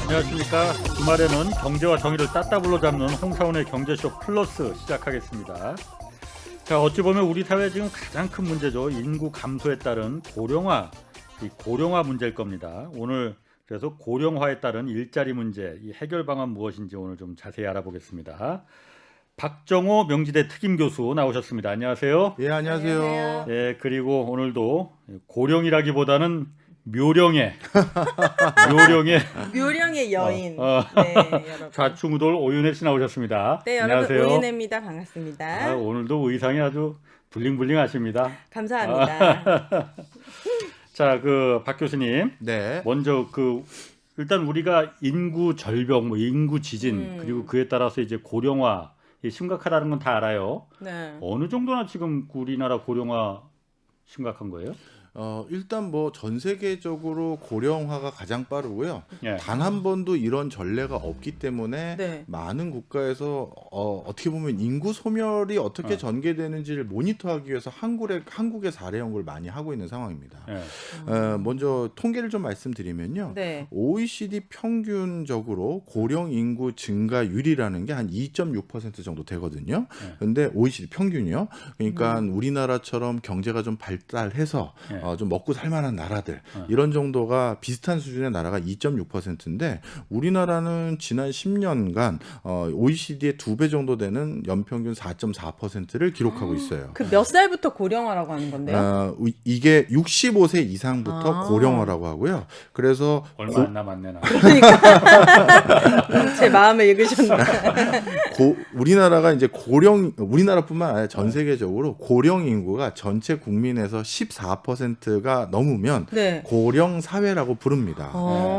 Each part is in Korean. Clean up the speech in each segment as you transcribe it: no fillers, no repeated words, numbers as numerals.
안녕하십니까. 주말에는 경제와 정의를 따따블로 잡는 홍사원의 경제쇼 플러스 시작하겠습니다. 자, 어찌 보면 우리 사회 지금 가장 큰 문제죠. 인구 감소에 따른 고령화, 이 고령화 문제일 겁니다. 오늘 그래서 고령화에 따른 일자리 문제, 이 해결 방안 무엇인지 오늘 좀 자세히 알아보겠습니다. 박정호 명지대 특임 교수 나오셨습니다. 안녕하세요. 예, 안녕하세요. 안녕하세요. 예, 그리고 오늘도 고령이라기보다는 묘령의 묘령의 여인. 네, 여러분. 좌충우돌 오윤혜 씨 나오셨습니다. 네, 안녕하세요. 여러분 오윤혜입니다. 반갑습니다. 오늘도 의상이 아주 블링블링하십니다. 감사합니다. 자, 박 교수님, 네. 먼저 일단 우리가 인구 절벽, 인구 지진 그리고 그에 따라서 이제 고령화 심각하다는 건 다 알아요. 네. 어느 정도나 지금 우리나라 고령화 심각한 거예요? 일단 뭐 전 세계적으로 고령화가 가장 빠르고요. 예. 단 한 번도 이런 전례가 없기 때문에 네. 많은 국가에서 어떻게 보면 인구 소멸이 어떻게 전개되는지를 모니터하기 위해서 한국의 사례 연구를 많이 하고 있는 상황입니다. 예. 먼저 통계를 좀 말씀드리면요. 네. OECD 평균적으로 고령 인구 증가율이라는 게 한 2.6% 정도 되거든요. 근데 OECD 평균이요. 그러니까 우리나라처럼 경제가 좀 발달해서 좀 먹고 살만한 나라들 이런 정도가 비슷한 수준의 나라가 2.6%인데 우리나라는 지난 10년간 OECD의 2배 정도 되는 연평균 4.4%를 기록하고 있어요. 그 몇 살부터 고령화라고 하는 건데요? 이게 65세 이상부터 고령화라고 하고요. 그래서 얼마 안 남았네 나. 제 마음을 읽으셨나? 우리나라가 이제 우리나라뿐만 아니라 전 세계적으로 고령 인구가 전체 국민에서 14%가 넘으면 네. 고령 사회라고 부릅니다.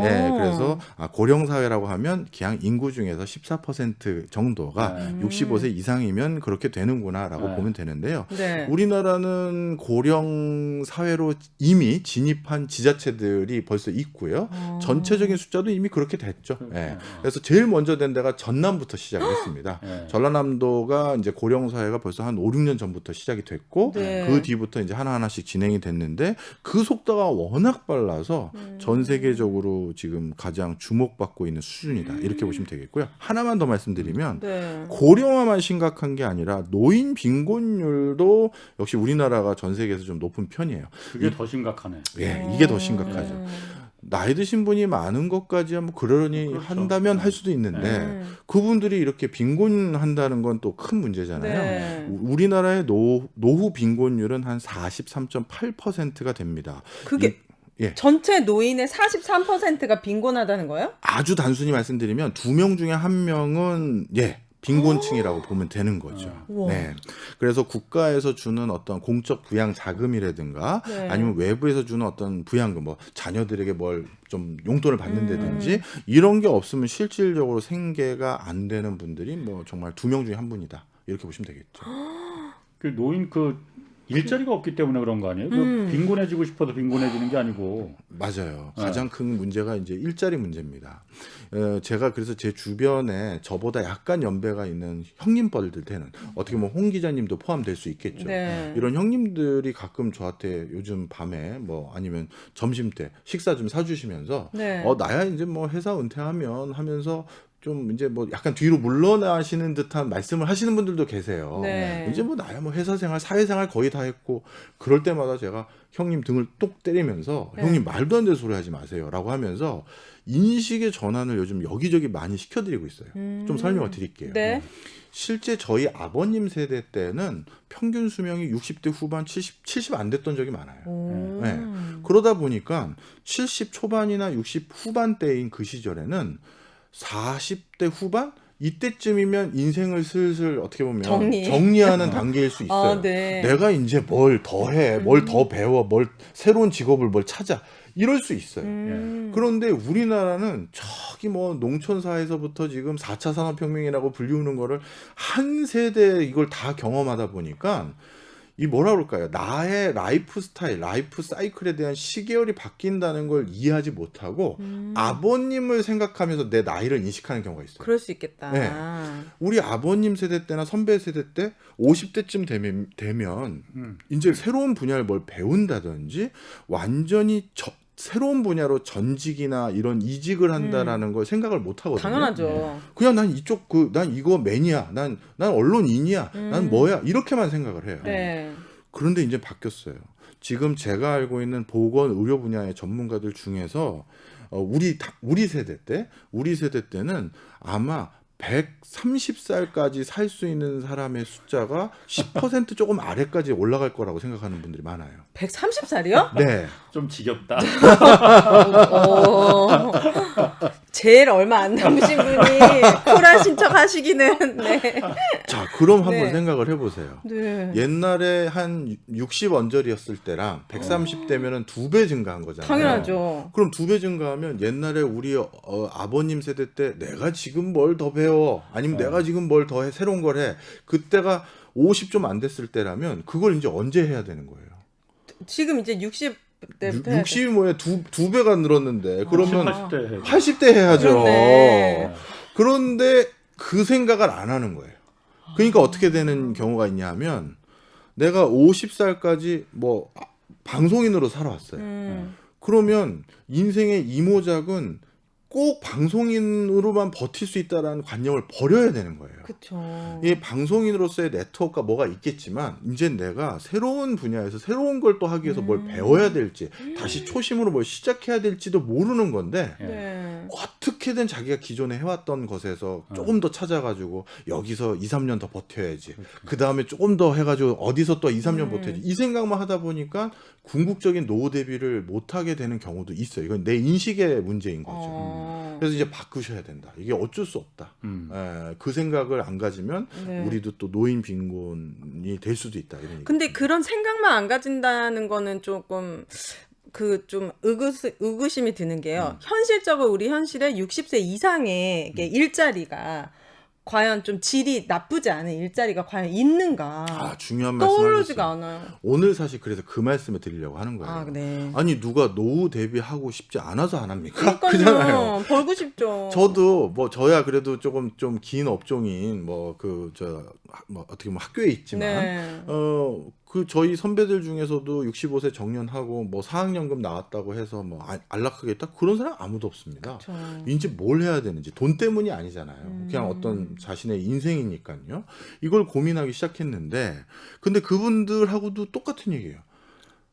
네, 그래서 고령 사회라고 하면 그냥 인구 중에서 14% 정도가 65세 이상이면 그렇게 되는구나라고 보면 되는데요. 네. 우리나라는 고령 사회로 이미 진입한 지자체들이 벌써 있고요. 전체적인 숫자도 이미 그렇게 됐죠. 네. 그래서 제일 먼저 된 데가 전남부터 시작했습니다. 전라남도가 이제 고령 사회가 벌써 한 5, 6년 전부터 시작이 됐고 네. 그 뒤부터 이제 하나하나씩 진행이 됐는데 그 속도가 워낙 빨라서 전 세계적으로 지금 가장 주목받고 있는 수준이다. 이렇게 보시면 되겠고요. 하나만 더 말씀드리면 네. 고령화만 심각한 게 아니라 노인 빈곤율도 역시 우리나라가 전 세계에서 좀 높은 편이에요. 그게 더 심각하네. 예, 이게 더 심각하죠. 나이 드신 분이 많은 것까지야 뭐 그러니 그렇죠. 한다면 할 수도 있는데 그분들이 이렇게 빈곤한다는 건 또 큰 문제잖아요. 네. 우리나라의 노후 빈곤율은 한 43.8%가 됩니다. 그게 예. 전체 노인의 43%가 빈곤하다는 거예요? 아주 단순히 말씀드리면 2명 중에 1명은 빈곤층이라고 보면 되는 거죠. 우와. 네. 그래서 국가에서 주는 어떤 공적 부양 자금이라든가 네. 아니면 외부에서 주는 어떤 부양금, 뭐 자녀들에게 뭘 좀 용돈을 받는다든지 이런 게 없으면 실질적으로 생계가 안 되는 분들이 뭐 정말 2명 중에 1분이다. 이렇게 보시면 되겠죠. 그 노인 일자리가 없기 때문에 그런 거 아니에요? 빈곤해지고 싶어서 빈곤해지는 게 아니고. 맞아요. 가장 큰 문제가 이제 일자리 문제입니다. 제가 그래서 제 주변에 저보다 약간 연배가 있는 형님뻘들 되는 어떻게 보면 홍 기자님도 포함될 수 있겠죠. 네. 이런 형님들이 가끔 저한테 요즘 밤에 뭐 아니면 점심 때 식사 좀 사주시면서 네. 나야 이제 뭐 회사 은퇴하면 하면서 좀 이제 뭐 약간 뒤로 물러나시는 듯한 말씀을 하시는 분들도 계세요. 네. 이제 뭐 나야 뭐 회사 생활, 사회 생활 거의 다 했고 그럴 때마다 제가 형님 등을 똑 때리면서 형님 말도 안 되는 소리 하지 마세요라고 하면서 인식의 전환을 요즘 여기저기 많이 시켜드리고 있어요. 좀 설명을 드릴게요. 네. 실제 저희 아버님 세대 때는 평균 수명이 60대 후반 70 안 됐던 적이 많아요. 네. 그러다 보니까 70 초반이나 60 후반대인 그 시절에는 40대 후반? 이때쯤이면 인생을 슬슬 어떻게 보면 정리하는 단계일 수 있어요. 네. 내가 이제 뭘 더 해, 뭘 더 배워, 새로운 직업을 뭘 찾아. 이럴 수 있어요. 그런데 우리나라는 저기 뭐 농촌사에서부터 지금 4차 산업혁명이라고 불리우는 거를 한 세대 이걸 다 경험하다 보니까 이 뭐라 그럴까요? 나의 라이프 스타일, 라이프 사이클에 대한 시계열이 바뀐다는 걸 이해하지 못하고 아버님을 생각하면서 내 나이를 인식하는 경우가 있어요. 그럴 수 있겠다. 네. 우리 아버님 세대 때나 선배 세대 때 50대쯤 되면 이제 새로운 분야를 뭘 배운다든지 완전히 새로운 분야로 전직이나 이런 이직을 한다라는 걸 생각을 못 하거든요. 당연하죠. 그냥 난 이쪽 난 이거 맨이야. 난 언론인이야. 난 뭐야. 이렇게만 생각을 해요. 네. 그런데 이제 바뀌었어요. 지금 제가 알고 있는 보건 의료 분야의 전문가들 중에서 우리 세대 때는 아마 130살까지 살 수 있는 사람의 숫자가 10% 조금 아래까지 올라갈 거라고 생각하는 분들이 많아요. 130살이요? 네. 좀 지겹다. 제일 얼마 안 남으신 분이 쿨하신 척 하시기는. 네. 자, 그럼 한번 네. 생각을 해보세요. 네. 옛날에 한 60 언저리였을 때랑 130대면은 2배 증가한 거잖아요. 당연하죠. 그럼 2배 증가하면 옛날에 우리 아버님 세대 때 내가 지금 뭘 더 배워 아니면 내가 지금 뭘 더 해 새로운 걸 해 그때가 50 좀 안 됐을 때라면 그걸 이제 언제 해야 되는 거예요? 지금 이제 60대부터 60이 뭐야 두 배가 늘었는데 그러면 80대 80대 해야죠. 그렇네. 그런데 그 생각을 안 하는 거예요. 그러니까 어떻게 되는 경우가 있냐면 내가 50살까지 뭐 방송인으로 살아왔어요. 그러면 인생의 이모작은 꼭 방송인으로만 버틸 수 있다라는 관념을 버려야 되는 거예요. 그렇죠. 이 방송인으로서의 네트워크가 뭐가 있겠지만 이제 내가 새로운 분야에서 새로운 걸 또 하기 위해서 뭘 배워야 될지 다시 초심으로 뭘 시작해야 될지도 모르는 건데 네. 어떻게든 자기가 기존에 해왔던 것에서 조금 더 찾아가지고 여기서 2, 3년 더 버텨야지. 그 다음에 조금 더 해가지고 어디서 또 2, 3년 버텨야지. 이 생각만 하다 보니까 궁극적인 노후 대비를 못하게 되는 경우도 있어요. 이건 내 인식의 문제인 거죠. 그래서 이제 바꾸셔야 된다. 이게 어쩔 수 없다. 그 생각을 안 가지면 네. 우리도 또 노인 빈곤이 될 수도 있다. 이런 얘기. 근데 그런 생각만 안 가진다는 거는 조금 좀 의구심이 드는 게요. 현실적으로 우리 현실에 60세 이상의 일자리가 과연 좀 질이 나쁘지 않은 일자리가 과연 있는가? 중요한 말씀 떠오르지가 하셨어요. 않아요. 오늘 사실 그래서 그 말씀을 드리려고 하는 거예요. 네. 아니 누가 노후 대비하고 싶지 않아서 안 합니까? 그러니까요. 그잖아요. 벌고 싶죠. 저도 뭐 저야 그래도 조금 좀 긴 업종인 뭐 어떻게 보면 학교에 있지만 네. 그 저희 선배들 중에서도 65세 정년하고 뭐 사학연금 나왔다고 해서 뭐 안락하게 있다 그런 사람 아무도 없습니다. 그렇죠. 이제 뭘 해야 되는지 돈 때문이 아니잖아요. 그냥 어떤 자신의 인생이니까요. 이걸 고민하기 시작했는데 근데 그분들하고도 똑같은 얘기예요.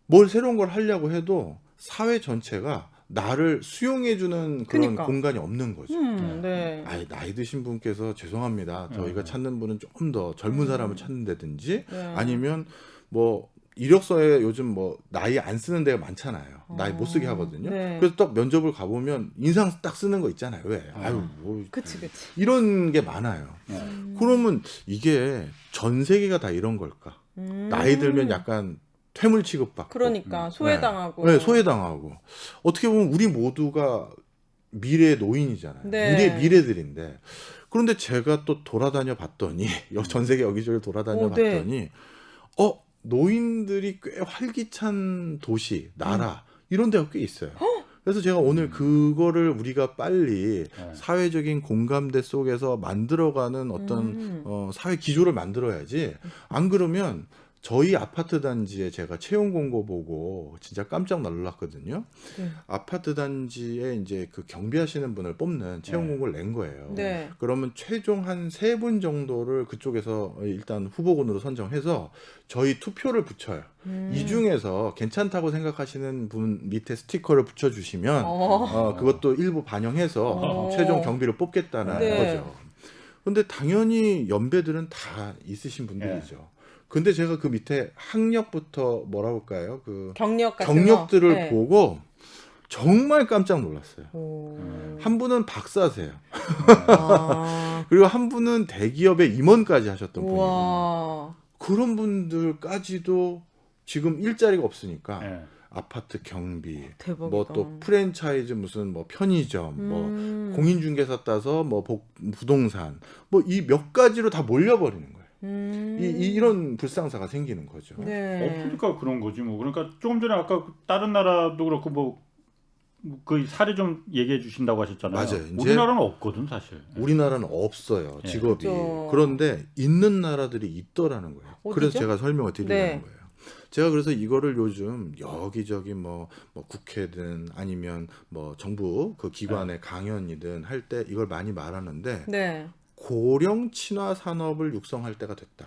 뭘 새로운 걸 하려고 해도 사회 전체가 나를 수용해주는 그런 그러니까. 공간이 없는 거죠. 네. 나이 드신 분께서 죄송합니다. 저희가 찾는 분은 조금 더 젊은 사람을 찾는다든지 네. 아니면 뭐 이력서에 요즘 뭐 나이 안 쓰는 데가 많잖아요. 나이 못 쓰게 하거든요. 네. 그래서 딱 면접을 가보면 인상 딱 쓰는 거 있잖아요. 왜? 뭐 그치. 이런 게 많아요. 그러면 이게 전 세계가 다 이런 걸까? 나이 들면 약간 퇴물 취급받고 그러니까 소외당하고. 네, 소외당하고 어떻게 보면 우리 모두가 미래의 노인이잖아요. 네. 우리의 미래들인데 그런데 제가 또 돌아다녀 봤더니 전 세계 여기저기 돌아다녀 봤더니 노인들이 꽤 활기찬 도시, 나라 이런 데가 꽤 있어요. 그래서 제가 오늘 그거를 우리가 빨리 사회적인 공감대 속에서 만들어가는 어떤 사회 기조를 만들어야지. 안 그러면 저희 아파트 단지에 제가 채용 공고 보고 진짜 깜짝 놀랐거든요. 네. 아파트 단지에 이제 그 경비하시는 분을 뽑는 채용 공고를 낸 거예요. 네. 그러면 최종 한 3분 정도를 그쪽에서 일단 후보군으로 선정해서 저희 투표를 붙여요. 이 중에서 괜찮다고 생각하시는 분 밑에 스티커를 붙여주시면 그것도 일부 반영해서 최종 경비를 뽑겠다는 네. 거죠. 근데 당연히 연배들은 다 있으신 분들이죠. 근데 제가 그 밑에 학력부터 뭐라고 할까요? 그 경력 같은 경력들을 거? 네. 보고 정말 깜짝 놀랐어요. 오. 한 분은 박사세요. 아. 그리고 한 분은 대기업의 임원까지 하셨던 분이에요. 우와. 그런 분들까지도 지금 일자리가 없으니까 네. 아파트 경비, 대박이다. 뭐 또 프랜차이즈 무슨 뭐 편의점, 뭐 공인중개사 따서 뭐 부동산, 뭐 이 몇 가지로 다 몰려버리는 거예요. 이런 불상사가 생기는 거죠. 네. 그러니까 그런 거지 뭐. 그러니까 조금 전에 아까 다른 나라도 그렇고 뭐 그 사례 좀 얘기해 주신다고 하셨잖아요. 맞아요. 이제 우리나라는 없거든 사실. 우리나라는 없어요, 직업이. 그렇죠. 그런데 있는 나라들이 있더라는 거예요. 어디죠? 그래서 제가 설명을 드리려는 네. 거예요. 제가 그래서 이거를 요즘 여기저기 뭐 국회든 아니면 뭐 정부 그 기관의 강연이든 할 때 이걸 많이 말하는데 네. 고령 친화 산업을 육성할 때가 됐다.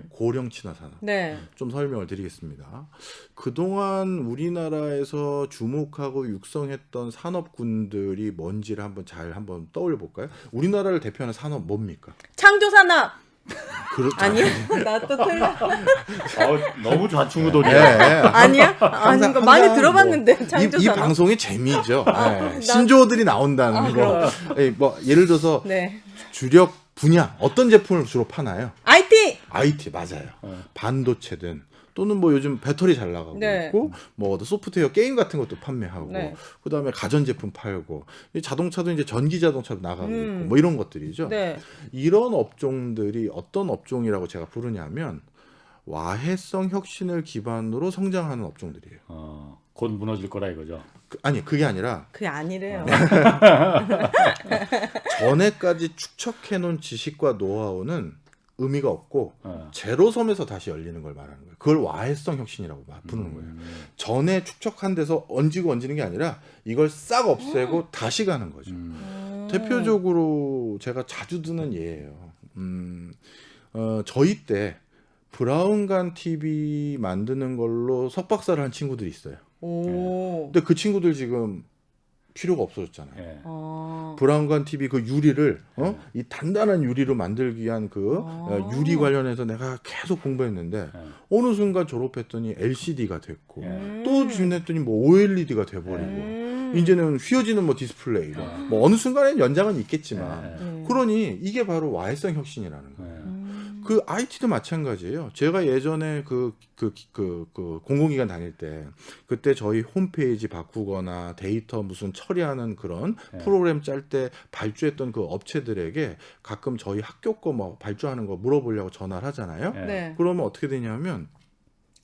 고령 친화 산업. 네. 좀 설명을 드리겠습니다. 그동안 우리나라에서 주목하고 육성했던 산업군들이 뭔지를 한번 떠올려 볼까요? 우리나라를 대표하는 산업 뭡니까? 창조산업. 아니요. 나 또 틀려. 너무 좌충우돌이야. 네. 아니야? 아닌 거 많이 들어봤는데 이 창조산업. 방송의 재미죠. 네. 신조어들이 나온다는 거. 뭐 예를 들어서 네. 주력 분야 어떤 제품을 주로 파나요? IT. IT 맞아요. 반도체든 또는 뭐 요즘 배터리 잘 나가고 네. 있고 뭐 소프트웨어 게임 같은 것도 판매하고 네. 그다음에 가전 제품 팔고 이 자동차도 이제 전기 자동차도 나가고 있고 뭐 이런 것들이죠. 네. 이런 업종들이 어떤 업종이라고 제가 부르냐면 와해성 혁신을 기반으로 성장하는 업종들이에요. 곧 무너질 거라 이거죠. 아니 그게 아니라 그게 아니래요. 전에까지 축적해놓은 지식과 노하우는 의미가 없고 제로섬에서 다시 열리는 걸 말하는 거예요. 그걸 와해성 혁신이라고 부르는 거예요. 전에 축적한 데서 얹는 게 아니라 이걸 싹 없애고 다시 가는 거죠. 대표적으로 제가 자주 드는 예예요. 저희 때 브라운관 TV 만드는 걸로 석박사를 한 친구들이 있어요. 오. 근데 그 친구들 지금 필요가 없어졌잖아요. 예. 브라운관 TV 그 유리를 이 단단한 유리로 만들기 위한 그 유리 관련해서 내가 계속 공부했는데 어느 순간 졸업했더니 LCD가 됐고 또 지냈더니 뭐 OLED가 돼버리고 이제는 휘어지는 뭐 디스플레이로 뭐 어느 순간에는 연장은 있겠지만 그러니 이게 바로 와해성 혁신이라는 거예요. 그 IT도 마찬가지예요. 제가 예전에 그 공공기관 다닐 때 그때 저희 홈페이지 바꾸거나 데이터 무슨 처리하는 그런 프로그램 짤 때 발주했던 그 업체들에게 가끔 저희 학교 거 뭐 발주하는 거 물어보려고 전화를 하잖아요. 네. 그러면 어떻게 되냐면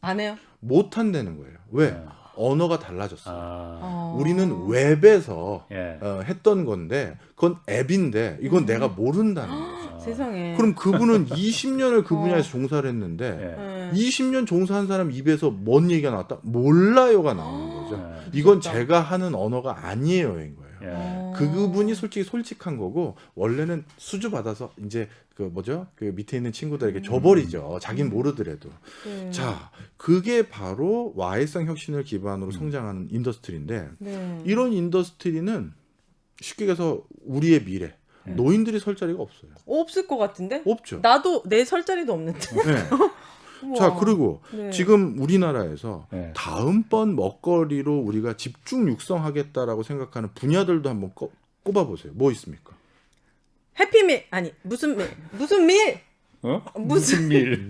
안 해요? 못 한다는 거예요. 왜? 언어가 달라졌어요. 우리는 웹에서 예. 했던 건데 그건 앱인데 이건 내가 모른다는 거죠. 세상에. 그럼 그분은 20년을 그 분야에서 종사를 했는데 예. 20년 종사한 사람 입에서 뭔 얘기가 나왔다? 몰라요가 나오는 거죠. 이건 제가 하는 언어가 아니에요인 거예요. 예. 그분이 솔직한 거고 원래는 수주 받아서 이제 그 뭐죠? 그 밑에 있는 친구들에게 줘버리죠. 자긴 모르더라도. 자, 그게 바로 와해성 혁신을 기반으로 성장하는 인더스트리인데 네. 이런 인더스트리는 쉽게 해서 우리의 미래. 노인들이 설 자리가 없어요. 없을 것 같은데? 없죠. 나도 내 설 자리도 없는데. 네. 우와. 자, 그리고 네. 지금 우리나라에서 네. 다음번 먹거리로 우리가 집중 육성하겠다라고 생각하는 분야들도 한번 꼽아보세요. 뭐 있습니까? 해피밀 아니 무슨 밀 무슨 일?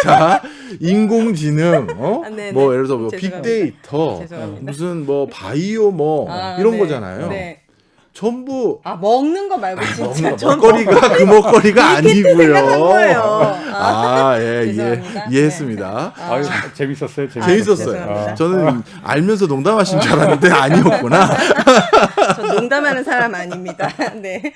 자, 인공지능, 아, 네네. 뭐 예를 들어서 뭐 죄송합니다. 빅데이터, 죄송합니다. 무슨 뭐 바이오 뭐 이런 네. 거잖아요. 네. 전부 먹는 거 말고 진짜 전 먹거리가 그 먹거리가 아니고요. 생각한 거예요. 예, 이해했습니다. 아유, 재밌었어요. 재밌었어요. 죄송합니다. 저는 알면서 농담하신 줄 알았는데 아니었구나. 저 농담하는 사람 아닙니다. 네.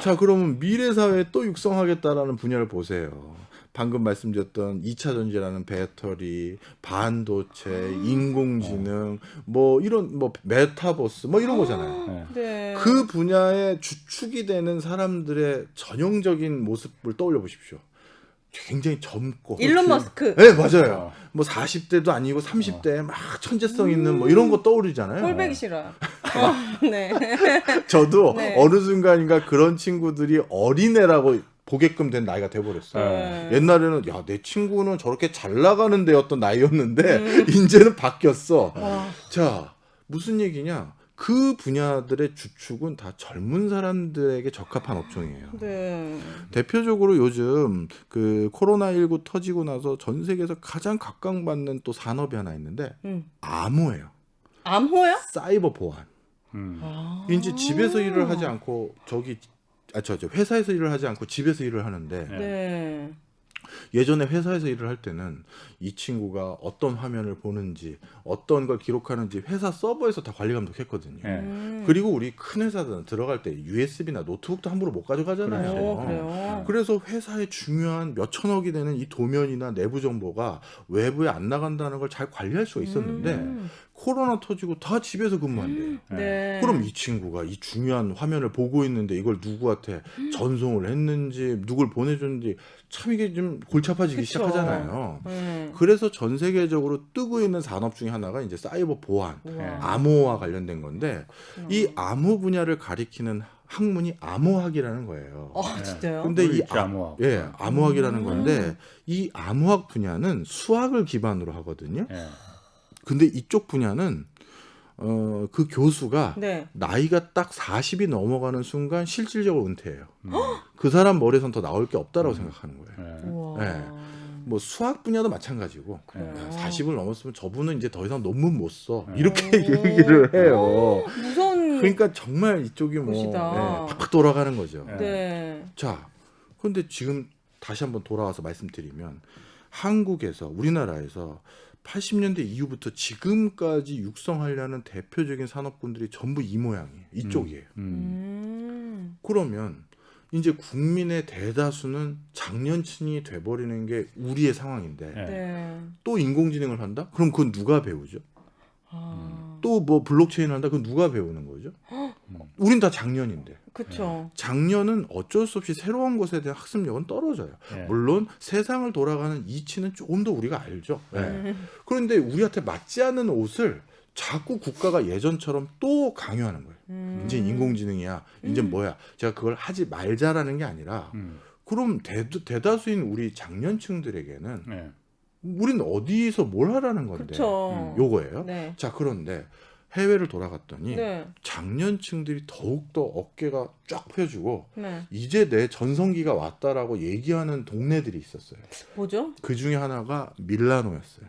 자, 그러면 미래 사회에 또 육성하겠다라는 분야를 보세요. 방금 말씀드렸던 2차 전지라는 배터리, 반도체, 인공지능, 뭐 이런 뭐 메타버스 뭐 이런 거잖아요. 네. 그 분야에 주축이 되는 사람들의 전형적인 모습을 떠올려 보십시오. 굉장히 젊고 일론 머스크. 네, 맞아요. 뭐 40대도 아니고 30대에 막 천재성 있는 뭐 이런 거 떠오르잖아요. 꼴배기 싫어요. 네. 저도 네. 어느 순간인가 그런 친구들이 어린애라고 보게끔 된 나이가 돼버렸어요. 네. 옛날에는 야, 내 친구는 저렇게 잘 나가는 데였던 나이였는데 이제는 바뀌었어. 자, 무슨 얘기냐? 그 분야들의 주축은 다 젊은 사람들에게 적합한 업종이에요. 네. 대표적으로 요즘 그 코로나19 터지고 나서 전 세계에서 가장 각광받는 또 산업이 하나 있는데 암호예요. 암호요? 사이버 보안. 이제 집에서 일을 하지 않고 저 회사에서 일을 하지 않고 집에서 일을 하는데 네. 예전에 회사에서 일을 할 때는 이 친구가 어떤 화면을 보는지 어떤 걸 기록하는지 회사 서버에서 다 관리 감독했거든요. 예. 그리고 우리 큰 회사들은 들어갈 때 USB나 노트북도 함부로 못 가져가잖아요. 그렇죠. 그래요. 그래서 회사의 중요한 몇 천억이 되는 이 도면이나 내부 정보가 외부에 안 나간다는 걸 잘 관리할 수가 있었는데 코로나 터지고 다 집에서 근무한대요. 네. 그럼 이 친구가 이 중요한 화면을 보고 있는데 이걸 누구한테 전송을 했는지 누굴 보내줬는지 참 이게 좀 골치 아파지기 그쵸. 시작하잖아요. 그래서 전 세계적으로 뜨고 있는 산업 중에 하나가 이제 사이버 보안, 우와. 암호와 관련된 건데 이 암호 분야를 가리키는 학문이 암호학이라는 거예요. 진짜요? 근데 이 암호학. 암호학이라는 건데 이 암호학 분야는 수학을 기반으로 하거든요. 예. 근데 이쪽 분야는 그 교수가 네. 나이가 딱 40이 넘어가는 순간 실질적으로 은퇴해요. 그 사람 머리에선 더 나올 게 없다라고 생각하는 거예요. 예. 우와. 네. 뭐 수학 분야도 마찬가지고 그래요. 40을 넘었으면 저분은 이제 더 이상 논문 못 써. 네. 이렇게 오. 얘기를 해요. 무서운. 그러니까 정말 이쪽이 뭐 곳이다. 팍팍 돌아가는 거죠. 네. 네. 자, 그런데 지금 다시 한번 돌아와서 말씀드리면 한국에서 우리나라에서 80년대 이후부터 지금까지 육성하려는 대표적인 산업군들이 전부 이 모양이에요. 이쪽이에요. 그러면 이제 국민의 대다수는 장년층이 돼버리는 게 우리의 상황인데 예. 네. 또 인공지능을 한다? 그럼 그건 누가 배우죠? 아. 또 뭐 블록체인을 한다? 그건 누가 배우는 거죠? 우린 다 장년인데. 그쵸. 작년은 어쩔 수 없이 새로운 것에 대한 학습력은 떨어져요. 예. 물론 세상을 돌아가는 이치는 조금 더 우리가 알죠. 예. 그런데 우리한테 맞지 않는 옷을 자꾸 국가가 예전처럼 또 강요하는 거예요. 이제 인공지능이야. 이제 뭐야. 제가 그걸 하지 말자라는 게 아니라 그럼 대다수인 우리 장년층들에게는 예. 우린 어디서 뭘 하라는 건데 그쵸. 요거예요. 네. 자, 그런데 해외를 돌아갔더니 네. 장년층들이 더욱더 어깨가 쫙 펴주고 네. 이제 내 전성기가 왔다라고 얘기하는 동네들이 있었어요. 뭐죠? 그 중에 하나가 밀라노였어요.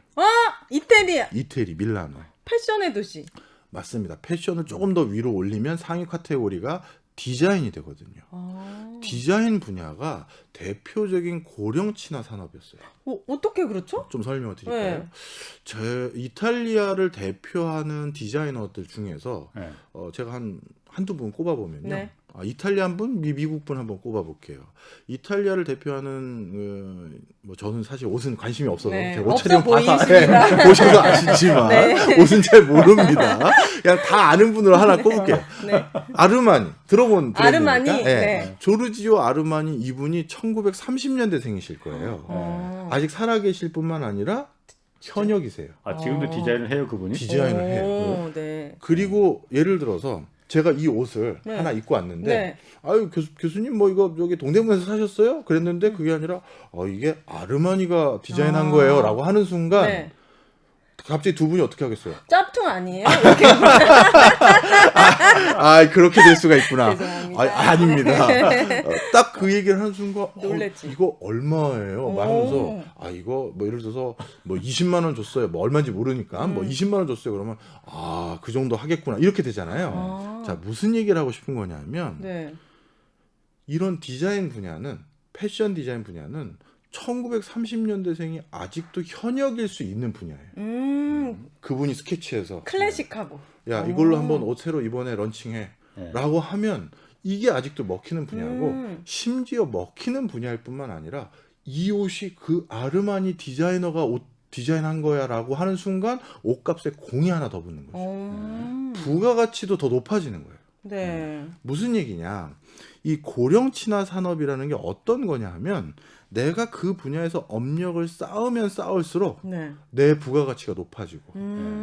이태리 이태리 밀라노. 패션의 도시. 맞습니다. 패션을 조금 더 위로 올리면 상위 카테고리가 디자인이 되거든요. 아. 디자인 분야가 대표적인 고령 친화 산업이었어요. 어떻게 그렇죠? 좀 설명을 드릴까요? 네. 제 이탈리아를 대표하는 디자이너들 중에서 예. 제가 한두 분 꼽아보면요. 네. 이탈리아 한 분, 미국 분 한번 꼽아볼게요. 이탈리아를 대표하는 뭐 저는 사실 옷은 관심이 없어서 네, 제가 옷 없어 촬영 봐서 보이십니다. 보셔도 아시지만 네. 옷은 잘 모릅니다. 그냥 다 아는 분으로 하나 꼽을게요. 네. 아르마니 들어본 브랜드입니까? 아르마니? 네. 조르지오 아르마니 이분이 1930년대 생이실 거예요. 아직 살아계실 뿐만 아니라 현역이세요. 아, 지금도 디자인을 해요, 그분이? 디자인을 해요. 오, 네. 그리고 예를 들어서 제가 이 옷을 네. 하나 입고 왔는데 네. 아유 교수님 뭐 이거 여기 동대문에서 사셨어요? 그랬는데 그게 아니라 이게 아르마니가 디자인한 거예요라고 하는 순간 네. 갑자기 두 분이 어떻게 하겠어요? 짭퉁 아니에요? 이렇게. 그렇게 될 수가 있구나. 죄송합니다. 아닙니다. 딱 그 얘기를 하는 순간 놀랬지. 이거 얼마예요? 오. 말하면서 이거 뭐 예를 들어서 뭐 20만 원 줬어요. 뭐 얼마인지 모르니까 뭐 20만 원 줬어요. 그러면 그 정도 하겠구나. 이렇게 되잖아요. 자, 무슨 얘기를 하고 싶은 거냐면 네. 이런 디자인 분야는 패션 디자인 분야는 1930년대생이 아직도 현역일 수 있는 분야예요. 그분이 스케치해서 클래식하고. 야 이걸로 한번 옷 새로 이번에 런칭해 네. 라고 하면 이게 아직도 먹히는 분야고 심지어 먹히는 분야일 뿐만 아니라 이 옷이 그 아르마니 디자이너가 옷 디자인한 거야 라고 하는 순간 옷값에 공이 하나 더 붙는 거죠. 부가가치도 더 높아지는 거예요. 네. 무슨 얘기냐, 이 고령 친화 산업이라는 게 어떤 거냐 하면 내가 그 분야에서 업력을 쌓으면 쌓을수록 네. 내 부가가치가 높아지고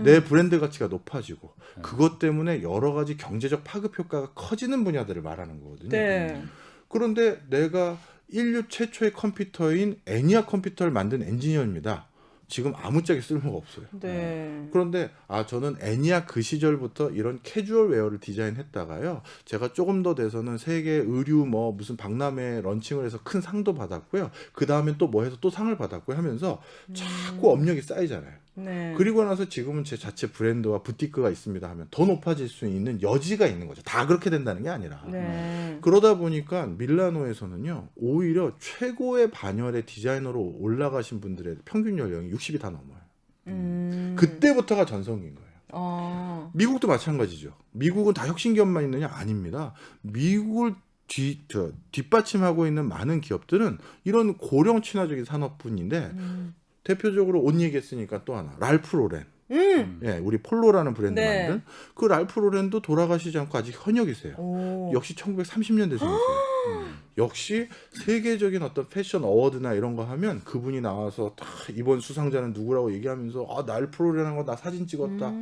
내 브랜드 가치가 높아지고 네. 그것 때문에 여러 가지 경제적 파급 효과가 커지는 분야들을 말하는 거거든요. 네. 그런데 내가 인류 최초의 컴퓨터인 애니악 컴퓨터를 만든 엔지니어입니다. 지금 아무짝에 쓸모가 없어요. 네. 그런데 저는 애니악 그 시절부터 이런 캐주얼 웨어를 디자인했다가요. 제가 조금 더 돼서는 세계 의류 뭐 무슨 박람회 런칭을 해서 큰 상도 받았고요. 그 다음에 또 뭐 해서 또 상을 받았고요 하면서 자꾸 업력이 쌓이잖아요. 네. 그리고 나서 지금은 제 자체 브랜드와 부티크가 있습니다 하면 더 높아질 수 있는 여지가 있는 거죠. 다 그렇게 된다는 게 아니라. 네. 그러다 보니까 밀라노에서는요, 오히려 최고의 반열의 디자이너로 올라가신 분들의 평균 연령이 60이 다 넘어요. 그때부터가 전성기인 거예요. 미국도 마찬가지죠. 미국은 다 혁신기업만 있느냐? 아닙니다. 미국을 뒷받침하고 있는 많은 기업들은 이런 고령 친화적인 산업분인데 대표적으로 옷 얘기했으니까 또 하나 랄프 로렌. 예, 우리 폴로라는 브랜드 네. 만든 그 랄프 로렌도 돌아가시지 않고 아직 현역이세요. 오. 역시 1930년대생이세요. 역시 세계적인 어떤 패션 어워드나 이런 거 하면 그분이 나와서 다 이번 수상자는 누구라고 얘기하면서 아, 랄프 로렌한 거 나 사진 찍었다.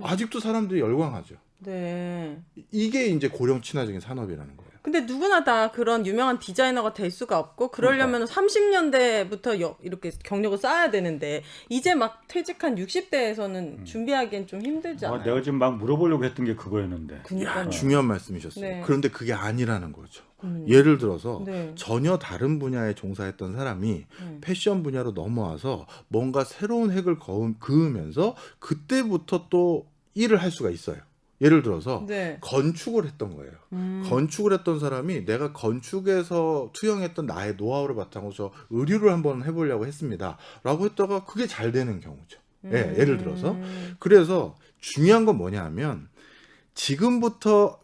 아직도 사람들이 열광하죠. 네. 이게 이제 고령 친화적인 산업이라는 거예요. 근데 누구나 다 그런 유명한 디자이너가 될 수가 없고 그러려면 30년대부터 이렇게 경력을 쌓아야 되는데 이제 막 퇴직한 60대에서는 준비하기엔 좀 힘들잖아요. 내가 지금 막 물어보려고 했던 게 그거였는데. 그러니까요. 중요한 말씀이셨어요. 네. 그런데 그게 아니라는 거죠. 예를 들어서 네. 전혀 다른 분야에 종사했던 사람이 패션 분야로 넘어와서 뭔가 새로운 획을 그으면서 그때부터 또 일을 할 수가 있어요. 예를 들어서 네. 건축을 했던 거예요. 건축을 했던 사람이 내가 건축에서 투영했던 나의 노하우를 바탕으로 저 의류를 한번 해보려고 했습니다. 라고 했다가 그게 잘 되는 경우죠. 예, 예를 들어서. 그래서 중요한 건 뭐냐 하면 지금부터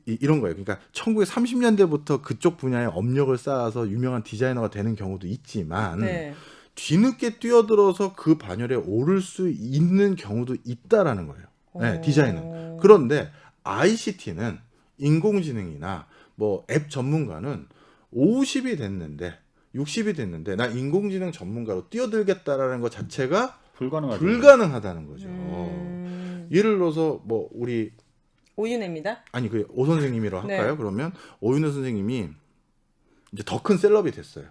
이런 거예요. 그러니까 1930년대부터 그쪽 분야에 업력을 쌓아서 유명한 디자이너가 되는 경우도 있지만 네. 뒤늦게 뛰어들어서 그 반열에 오를 수 있는 경우도 있다라는 거예요. 네, 디자인은. 그런데 ICT는 인공지능이나 뭐 앱 전문가는 50이 됐는데 60이 됐는데 나 인공지능 전문가로 뛰어들겠다라는 것 자체가 불가능하다는 거죠. 예를 들어서 뭐 우리 오윤혜입니다. 아니 그 오 선생님이라고 네. 할까요? 그러면 오윤혜 선생님이 이제 더 큰 셀럽이 됐어요.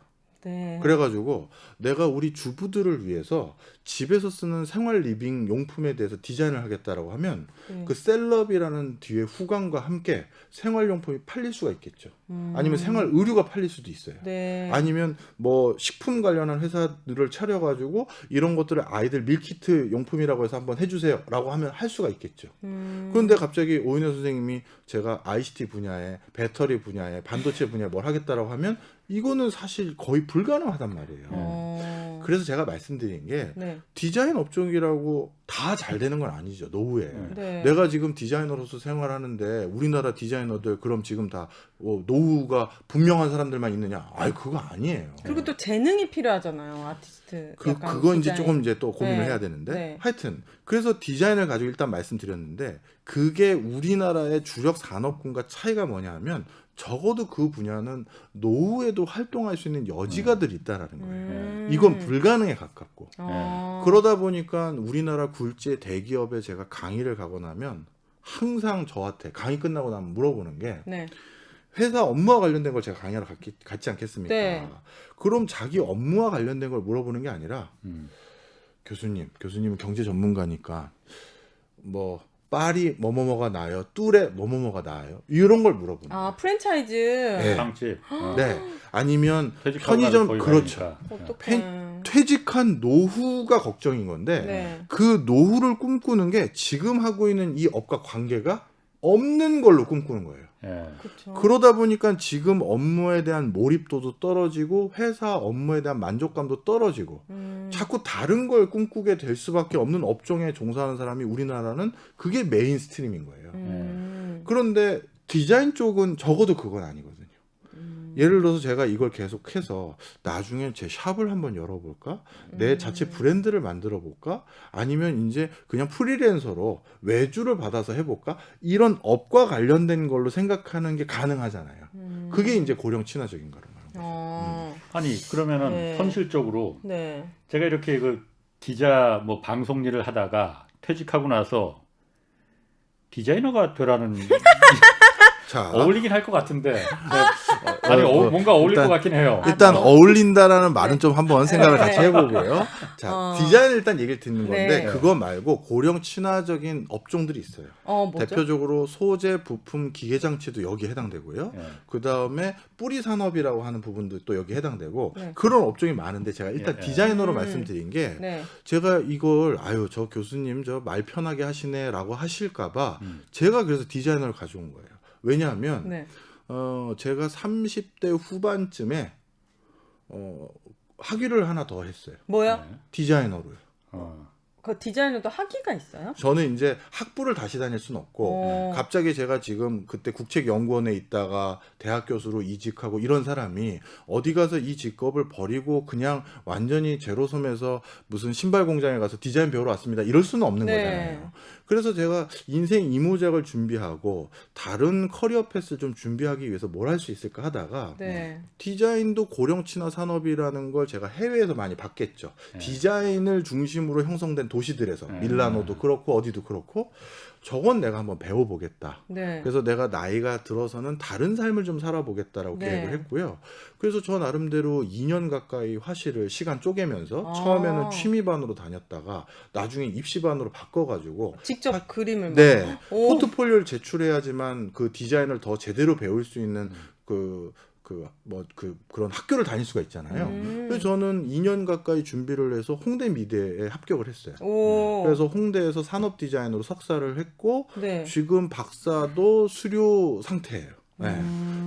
네. 그래가지고 내가 우리 주부들을 위해서 집에서 쓰는 생활 리빙 용품에 대해서 디자인을 하겠다라고 하면 그 셀럽이라는 뒤에 후광과 함께 생활 용품이 팔릴 수가 있겠죠. 아니면 생활 의류가 팔릴 수도 있어요. 네. 아니면 뭐 식품 관련한 회사들을 차려가지고 이런 것들을 아이들 밀키트 용품이라고 해서 한번 해주세요라고 하면 할 수가 있겠죠. 그런데 갑자기 오윤혜 선생님이 제가 ICT 분야에 배터리 분야에 반도체 분야에 뭘 하겠다라고 하면 이거는 사실 거의 불가능하단 말이에요. 그래서 제가 말씀드린 게 네. 디자인 업종이라고 다 잘 되는 건 아니죠. 노후에. 네. 내가 지금 디자이너로서 생활하는데 우리나라 디자이너들 그럼 지금 다 노후가 분명한 사람들만 있느냐? 아이 그거 아니에요. 그리고 또 재능이 필요하잖아요, 아티스트. 약간 그건 이제 디자인. 조금 이제 또 고민을 네. 해야 되는데 네. 하여튼 그래서 디자인을 가지고 일단 말씀드렸는데 그게 우리나라의 주력 산업군과 차이가 뭐냐하면 적어도 그 분야는 노후에도 활동할 수 있는 여지가들 있다라는 거예요. 이건 불가능에 가깝고 그러다 보니까 우리나라 굴지의 대기업에 제가 강의를 가고 나면 항상 저한테 강의 끝나고 나면 물어보는 게 네. 회사 업무와 관련된 걸 제가 강의하러 갔지 않겠습니까? 네. 그럼 자기 업무와 관련된 걸 물어보는 게 아니라 교수님은 경제 전문가니까 뭐 파리 뭐뭐뭐가 나요, 뚜레 뭐뭐뭐가 나요 이런 걸 물어보는 거예요. 아, 프랜차이즈. 네. 빵집. 네. 아니면 퇴직하고 편의점 나서 거기 그렇죠. 가니까. 어떡해. 퇴직한 노후가 걱정인 건데 네. 그 노후를 꿈꾸는 게 지금 하고 있는 이 업과 관계가 없는 걸로 꿈꾸는 거예요. 예. 그쵸. 그러다 보니까 지금 업무에 대한 몰입도도 떨어지고 회사 업무에 대한 만족감도 떨어지고 자꾸 다른 걸 꿈꾸게 될 수밖에 없는 업종에 종사하는 사람이 우리나라는 그게 메인스트림인 거예요. 그런데 디자인 쪽은 적어도 그건 아니거든요. 예를 들어서 제가 이걸 계속해서 나중에 제 샵을 한번 열어볼까? 내 자체 브랜드를 만들어볼까? 아니면 이제 그냥 프리랜서로 외주를 받아서 해볼까? 이런 업과 관련된 걸로 생각하는 게 가능하잖아요. 그게 이제 고령 친화적인 거란 말이에요. 아니 그러면은 네. 현실적으로 네. 제가 이렇게 그 기자 뭐 방송 일을 하다가 퇴직하고 나서 디자이너가 되라는 자, 어울리긴 할 것 같은데 아니 뭔가 어울릴 것 같긴 해요. 일단 뭐. 어울린다라는 말은 좀 한번 생각을 같이 네. 해보고요. 자, 디자인을 일단 얘기를 듣는 건데 네. 그거 말고 고령 친화적인 업종들이 있어요. 뭐죠? 대표적으로 소재, 부품, 기계 장치도 여기에 해당되고요. 예. 그 다음에 뿌리 산업이라고 하는 부분도 또 여기 에 해당되고 네. 그런 업종이 많은데 제가 일단 예. 디자이너로 말씀드린 게 네. 제가 이걸 아유 저 교수님 저 말 편하게 하시네라고 하실까봐 음. 제가 그래서 디자이너를 가져온 거예요. 왜냐하면 네. 제가 30대 후반쯤에 학위를 하나 더 했어요. 뭐요? 네. 디자이너로요. 그 디자이너도 학위가 있어요? 저는 이제 학부를 다시 다닐 수는 없고 갑자기 제가 지금 그때 국책연구원에 있다가 대학 교수로 이직하고 이런 사람이 어디 가서 이 직업을 버리고 그냥 완전히 제로섬에서 무슨 신발 공장에 가서 디자인 배우러 왔습니다. 이럴 수는 없는 네. 거잖아요. 그래서 제가 인생 이모작을 준비하고 다른 커리어 패스를 좀 준비하기 위해서 뭘 할 수 있을까 하다가 네. 디자인도 고령 친화 산업이라는 걸 제가 해외에서 많이 봤겠죠. 네. 디자인을 중심으로 형성된 도시들에서 네. 밀라노도 그렇고 어디도 그렇고 저건 내가 한번 배워보겠다. 네. 그래서 내가 나이가 들어서는 다른 삶을 좀 살아보겠다라고 네. 계획을 했고요. 그래서 저 나름대로 2년 가까이 화실을 시간 쪼개면서 아. 처음에는 취미반으로 다녔다가 나중에 입시반으로 바꿔가지고 직접 그림을 네 막- 오. 포트폴리오를 제출해야지만 그 디자인을 더 제대로 배울 수 있는 그런 학교를 다닐 수가 있잖아요. 그래서 저는 2년 가까이 준비를 해서 홍대 미대에 합격을 했어요. 오. 그래서 홍대에서 산업 디자인으로 석사를 했고 네. 지금 박사도 수료 상태예요. 네.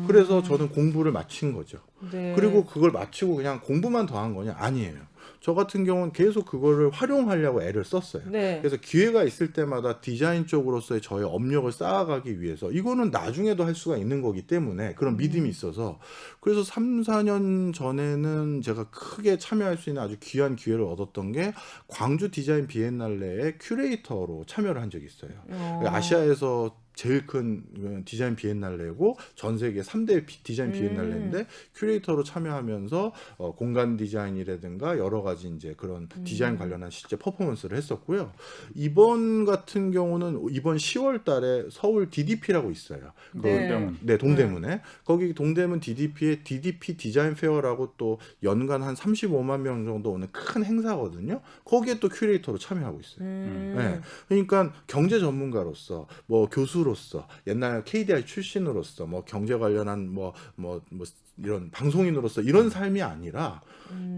그래서 저는 공부를 마친 거죠. 네. 그리고 그걸 마치고 그냥 공부만 더 한 거냐? 아니에요. 저 같은 경우는 계속 그거를 활용하려고 애를 썼어요. 네. 그래서 기회가 있을 때마다 디자인 쪽으로서의 저의 업력을 쌓아가기 위해서 이거는 나중에도 할 수가 있는 거기 때문에 그런 믿음이 있어서 그래서 3, 4년 전에는 제가 크게 참여할 수 있는 아주 귀한 기회를 얻었던 게 광주 디자인 비엔날레의 큐레이터로 참여를 한 적이 있어요. 아시아에서 제일 큰 디자인 비엔날레고 전 세계 3대 디자인 비엔날레인데 큐레이터로 참여하면서 공간 디자인이라든가 여러 가지 이제 그런 디자인 관련한 실제 퍼포먼스를 했었고요. 이번 같은 경우는 이번 10월 달에 서울 DDP라고 있어요. 네. 동대문에. 거기 동대문 DDP의 DDP 디자인 페어라고 또 연간 한 35만 명 정도 오는 큰 행사거든요. 거기에 또 큐레이터로 참여하고 있어요. 네. 그러니까 경제 전문가로서 뭐 교수로서 옛날 KDI 출신으로서 뭐 경제 관련한 뭐 이런 방송인으로서 이런 삶이 아니라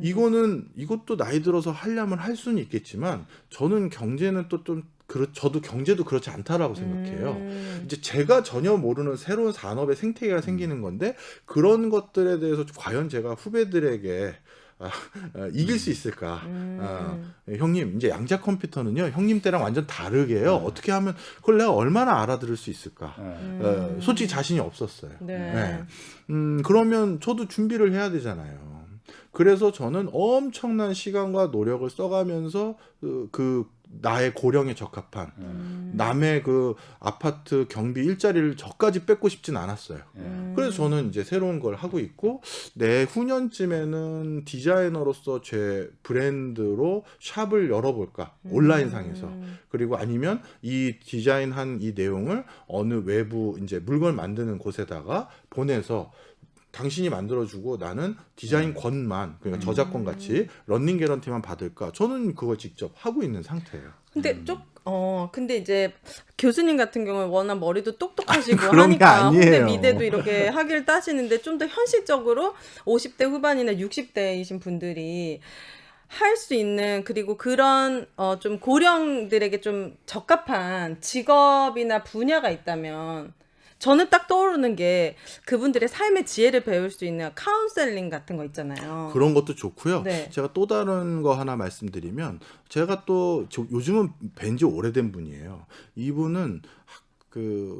이것도 나이 들어서 하려면 할 수는 있겠지만 저는 경제는 또 좀 저도 경제도 그렇지 않다라고 생각해요. 이제 제가 전혀 모르는 새로운 산업의 생태계가 생기는 건데 그런 것들에 대해서 과연 제가 후배들에게 이길 수 있을까? 형님, 이제 양자 컴퓨터는요, 형님 때랑 완전 다르게요. 어떻게 하면 그걸 내가 얼마나 알아들을 수 있을까? 솔직히 자신이 없었어요. 네. 그러면 저도 준비를 해야 되잖아요. 그래서 저는 엄청난 시간과 노력을 써가면서 나의 고령에 적합한 남의 그 아파트 경비 일자리를 저까지 뺏고 싶진 않았어요. 그래서 저는 이제 새로운 걸 하고 있고 내후년쯤에는 디자이너로서 제 브랜드로 샵을 열어볼까 온라인상에서 그리고 아니면 이 디자인한 이 내용을 어느 외부 이제 물건 만드는 곳에다가 보내서 당신이 만들어주고 나는 디자인 권만 그러니까 저작권 같이 런닝 개런티만 받을까? 저는 그걸 직접 하고 있는 상태예요. 근데 근데 이제 교수님 같은 경우는 워낙 머리도 똑똑하시고 그런 게 하니까 홍대 아니에요. 미대도 이렇게 학위를 따시는데 좀 더 현실적으로 50대 후반이나 60대이신 분들이 할 수 있는 그리고 그런 좀 고령들에게 좀 적합한 직업이나 분야가 있다면 저는 딱 떠오르는 게 그분들의 삶의 지혜를 배울 수 있는 카운셀링 같은 거 있잖아요. 그런 것도 좋고요. 네. 제가 또 다른 거 하나 말씀드리면 제가 또 요즘은 뵌지 오래된 분이에요. 이분은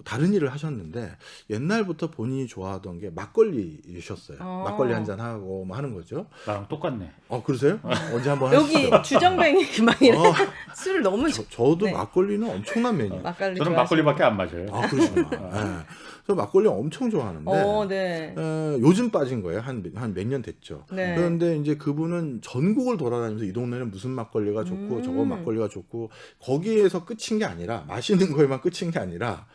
다른 일을 하셨는데 옛날부터 본인이 좋아하던 게 막걸리이셨어요. 막걸리 한잔 하고 뭐 하는 거죠. 나랑 똑같네. 그러세요? 언제 한번 여기 하시죠. 주정뱅이 막 이런 술을 너무 저도 네. 막걸리는 엄청난 메뉴. 막걸리 저는 좋아하시고. 막걸리밖에 안 마셔요. 그러시구나. 네. 저 막걸리 엄청 좋아하는데 네. 요즘 빠진 거예요. 한 몇 년 됐죠. 네. 그런데 이제 그분은 전국을 돌아다니면서 이 동네는 무슨 막걸리가 좋고 저거 막걸리가 좋고 거기에서 끝인 게 아니라 마시는 거에만 끝인 게 아니라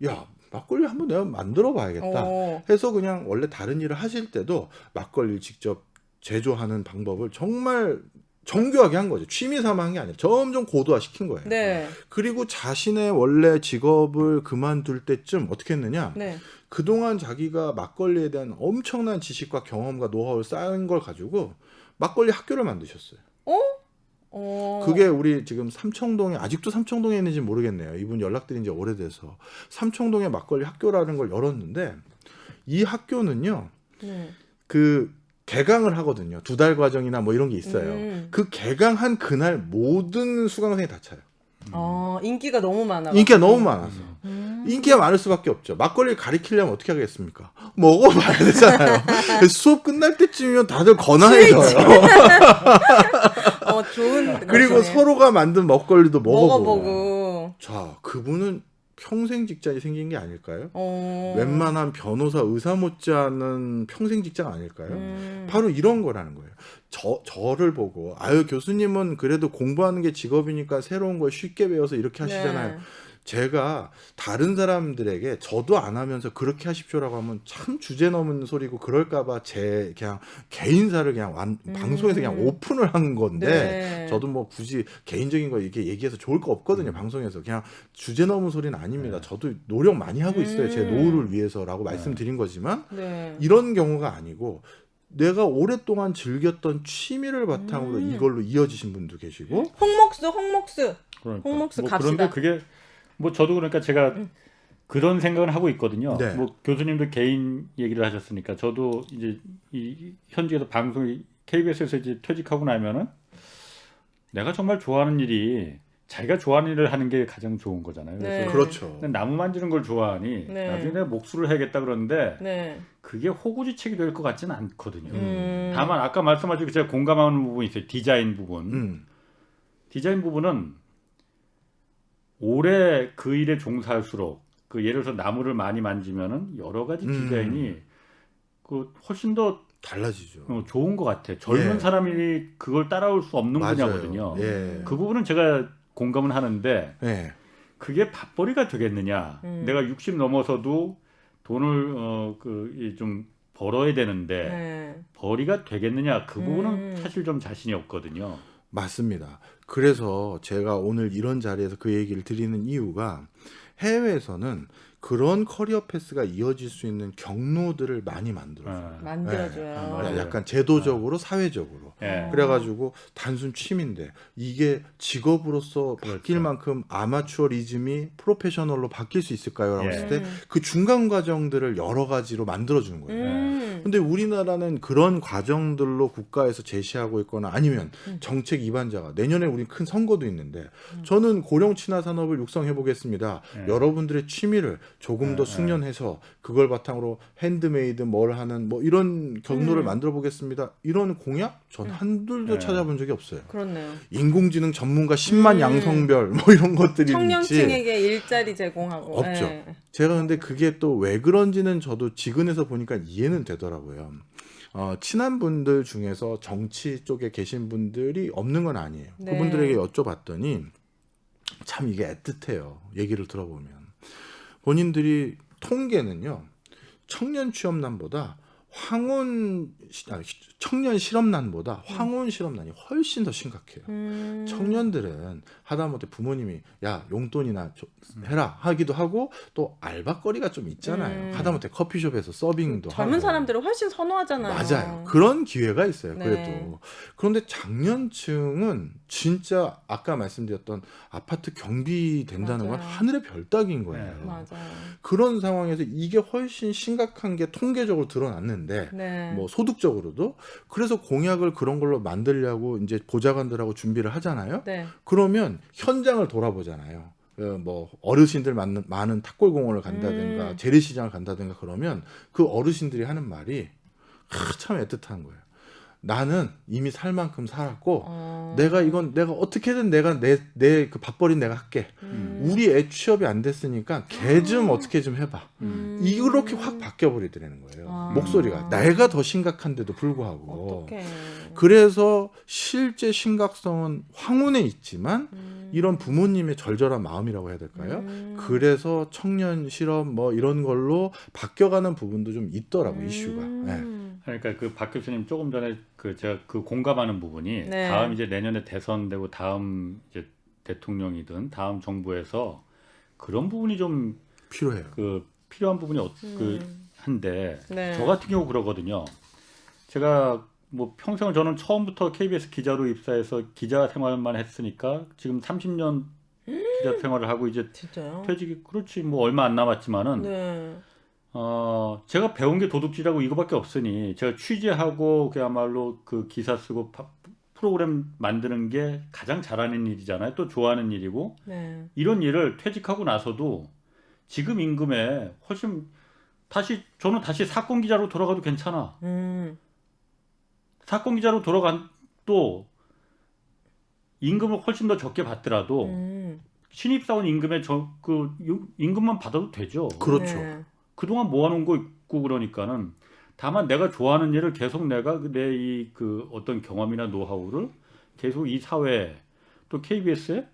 야 막걸리 한번 내가 만들어 봐야겠다 어. 해서 그냥 원래 다른 일을 하실 때도 막걸리를 직접 제조하는 방법을 정말 정교하게 한 거죠. 취미 삼아 한 게 아니라 점점 고도화 시킨 거예요. 네. 그리고 자신의 원래 직업을 그만둘 때쯤 어떻게 했느냐? 네. 그동안 자기가 막걸리에 대한 엄청난 지식과 경험과 노하우를 쌓은 걸 가지고 막걸리 학교를 만드셨어요. 어. 그게 우리 지금 삼청동에 아직도 삼청동에 있는지 모르겠네요. 이분 연락드린 지 오래돼서 삼청동에 막걸리 학교라는 걸 열었는데 이 학교는요. 네. 그 개강을 하거든요. 2달 과정이나 뭐 이런 게 있어요. 그 개강한 그날 모든 수강생이 다 차요. 인기가 너무 많아. 인기가 너무 많아서. 인기가 많을 수밖에 없죠. 막걸리를 가리키려면 어떻게 하겠습니까? 먹어봐야 되잖아요. 수업 끝날 때쯤이면 다들 권하해져요. 좋은. 그리고 것이네. 서로가 만든 먹거리도 먹어보고. 먹어보고. 자, 그분은 평생 직장이 생긴 게 아닐까요? 어. 웬만한 변호사, 의사 못지않은 평생 직장 아닐까요? 바로 이런 거라는 거예요. 저를 보고 아유 교수님은 그래도 공부하는 게 직업이니까 새로운 걸 쉽게 배워서 이렇게 하시잖아요. 네. 제가 다른 사람들에게 저도 안 하면서 그렇게 하십시오라고 하면 참 주제 넘은 소리고 그럴까봐 제 그냥 개인사를 그냥 방송에서 그냥 오픈을 한 건데 네. 저도 뭐 굳이 개인적인 거 이렇게 얘기해서 좋을 거 없거든요. 방송에서 그냥 주제 넘은 소리는 아닙니다. 저도 노력 많이 하고 있어요. 제 노후를 위해서라고 말씀드린 거지만 네. 이런 경우가 아니고 내가 오랫동안 즐겼던 취미를 바탕으로 이걸로 이어지신 분도 계시고 홍목수. 그러니까. 홍목수 뭐 갑시다. 그런데 그게 뭐 저도 그러니까 제가 그런 생각을 하고 있거든요. 네. 뭐 교수님도 개인 얘기를 하셨으니까 저도 이제 이 현직에서 방송 KBS에서 이제 퇴직하고 나면은 내가 정말 좋아하는 일이 자기가 좋아하는 일을 하는 게 가장 좋은 거잖아요. 네. 그렇죠. 나무 만지는 걸 좋아하니 네. 나중에 내가 목수를 해야겠다 그러는데 네. 그게 호구지책이 될 것 같지는 않거든요. 다만 아까 말씀하신 제가 공감하는 부분이 있어요. 디자인 부분. 디자인 부분은 오래 그 일에 종사할수록 그 예를 들어서 나무를 많이 만지면은 여러 가지 디자인이 그 훨씬 더 달라지죠. 좋은 것 같아. 젊은 예. 사람이 그걸 따라올 수 없는 맞아요. 분야거든요. 예. 그 부분은 제가 공감은 하는데 예. 그게 밥벌이가 되겠느냐? 내가 60 넘어서도 돈을 좀 벌어야 되는데 네. 벌이가 되겠느냐? 그 부분은 사실 좀 자신이 없거든요. 맞습니다. 그래서 제가 오늘 이런 자리에서 그 얘기를 드리는 이유가 해외에서는 그런 커리어 패스가 이어질 수 있는 경로들을 많이 만들어줘요. 만들어줘요. 맞아요. 약간 제도적으로 사회적으로. 예. 그래가지고 단순 취미인데 이게 직업으로서 바뀔 만큼 아마추어리즘이 프로페셔널로 바뀔 수 있을까요? 라고 했을 때 그 중간 과정들을 여러 가지로 만들어주는 거예요. 근데 우리나라는 그런 과정들로 국가에서 제시하고 있거나 아니면 정책 위반자가 내년에 우리 큰 선거도 있는데 저는 고령 친화 산업을 육성해 보겠습니다. 여러분들의 취미를 조금 더 숙련해서 그걸 바탕으로 핸드메이드 뭘 하는 뭐 이런 경로를 만들어 보겠습니다. 이런 공약 전 한둘도 찾아본 적이 없어요. 그렇네요. 인공지능 전문가 10만 양성별 뭐 이런 것들이 있지. 청년층에게 일자리 제공하고. 없죠. 네. 제가 근데 그게 또 왜 그런지는 저도 지근해서 보니까 이해는 되더라고요. 친한 분들 중에서 정치 쪽에 계신 분들이 없는 건 아니에요. 네. 그분들에게 여쭤봤더니 참 이게 애틋해요. 얘기를 들어보면. 본인들이 통계는요. 청년 취업난보다 청년 실업난보다 황혼 실업난이 훨씬 더 심각해요. 청년들은 하다못해 부모님이 야 용돈이나 해라 하기도 하고 또 알바거리가 좀 있잖아요. 하다못해 커피숍에서 서빙도 젊은 하고. 사람들은 훨씬 선호하잖아요. 맞아요. 그런 기회가 있어요. 네. 그래도. 그런데 장년층은 진짜 아까 말씀드렸던 아파트 경비 된다는 건 맞아요. 하늘의 별 따기인 거예요. 네. 맞아요. 그런 상황에서 이게 훨씬 심각한 게 통계적으로 드러났는데 네. 뭐 소득적으로도 그래서 공약을 그런 걸로 만들려고 이제 보좌관들하고 준비를 하잖아요. 네. 그러면 현장을 돌아보잖아요. 뭐 어르신들 많은 탁골공원을 간다든가 재래시장을 간다든가 그러면 그 어르신들이 하는 말이 참 애틋한 거예요. 나는 이미 살 만큼 살았고 내가 어떻게든 내가 내 그 밥벌이 내가 할게. 우리 애 취업이 안 됐으니까 걔 좀 어떻게 좀 해봐. 이렇게 확 바뀌어버리더라는 거예요. 목소리가 내가 더 심각한데도 불구하고. 어떡해. 그래서 실제 심각성은 황혼에 있지만 이런 부모님의 절절한 마음이라고 해야 될까요? 그래서 청년 실업 뭐 이런 걸로 바뀌어가는 부분도 좀 있더라고 이슈가. 네. 그러니까 그 박 교수님 조금 전에 그 제가 그 공감하는 부분이 네. 다음 이제 내년에 대선되고 다음 이제 대통령이든 다음 정부에서 그런 부분이 좀 필요해요. 그 필요한 부분이 그 한데 네. 저 같은 경우 그러거든요. 제가 뭐 평생을 저는 처음부터 KBS 기자로 입사해서 기자 생활만 했으니까 지금 30년 기자 생활을 하고 이제 진짜요? 퇴직이 그렇지 뭐 얼마 안 남았지만은 네. 제가 배운 게 도둑질하고 이거밖에 없으니 제가 취재하고 그야말로 그 기사 쓰고 프로그램 만드는 게 가장 잘하는 일이잖아요. 또 좋아하는 일이고 네. 이런 일을 퇴직하고 나서도 지금 임금에 훨씬 저는 다시 사건 기자로 돌아가도 괜찮아. 사건 기자로 돌아간도 임금을 훨씬 더 적게 받더라도 신입사원 임금의 그 임금만 받아도 되죠. 그렇죠. 네. 그동안 모아놓은 거 있고 그러니까는 다만 내가 좋아하는 일을 계속 내가 내 이 그 어떤 경험이나 노하우를 계속 이 사회에 또 KBS에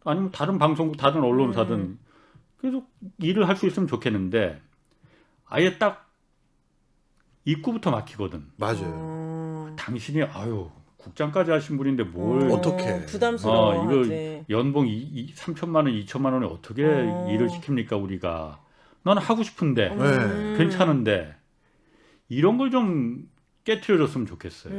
아니면 다른 방송국 다른 언론사든 계속 일을 할 수 있으면 좋겠는데 아예 딱 입구부터 막히거든. 맞아요. 당신이 국장까지 하신 분인데 뭘 어떡해. 부담스러워. 이거 연봉 3천만 원, 2천만 원에 어떻게 일을 시킵니까 우리가? 난 하고 싶은데 네. 괜찮은데 이런 걸 좀 깨트려줬으면 좋겠어요.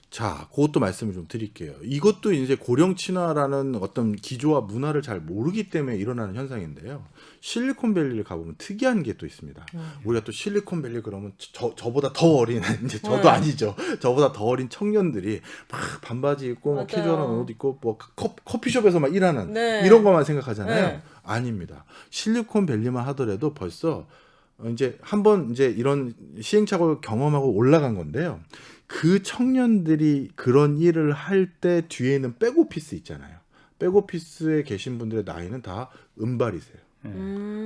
자, 그것도 말씀을 좀 드릴게요. 이것도 이제 고령 친화라는 어떤 기조와 문화를 잘 모르기 때문에 일어나는 현상인데요. 실리콘밸리를 가보면 특이한 게 또 있습니다. 우리가 또 실리콘밸리 그러면 저보다 더 어린 이제 저도 아니죠. 저보다 더 어린 청년들이 막 반바지 입고 뭐 맞아요. 캐주얼한 옷 입고 뭐 커피숍에서 막 일하는 네. 이런 것만 생각하잖아요. 네. 아닙니다. 실리콘밸리만 하더라도 벌써 이제 한번 이제 이런 시행착오를 경험하고 올라간 건데요. 그 청년들이 그런 일을 할 때 뒤에는 백오피스 있잖아요. 백오피스에 계신 분들의 나이는 다 은발이세요.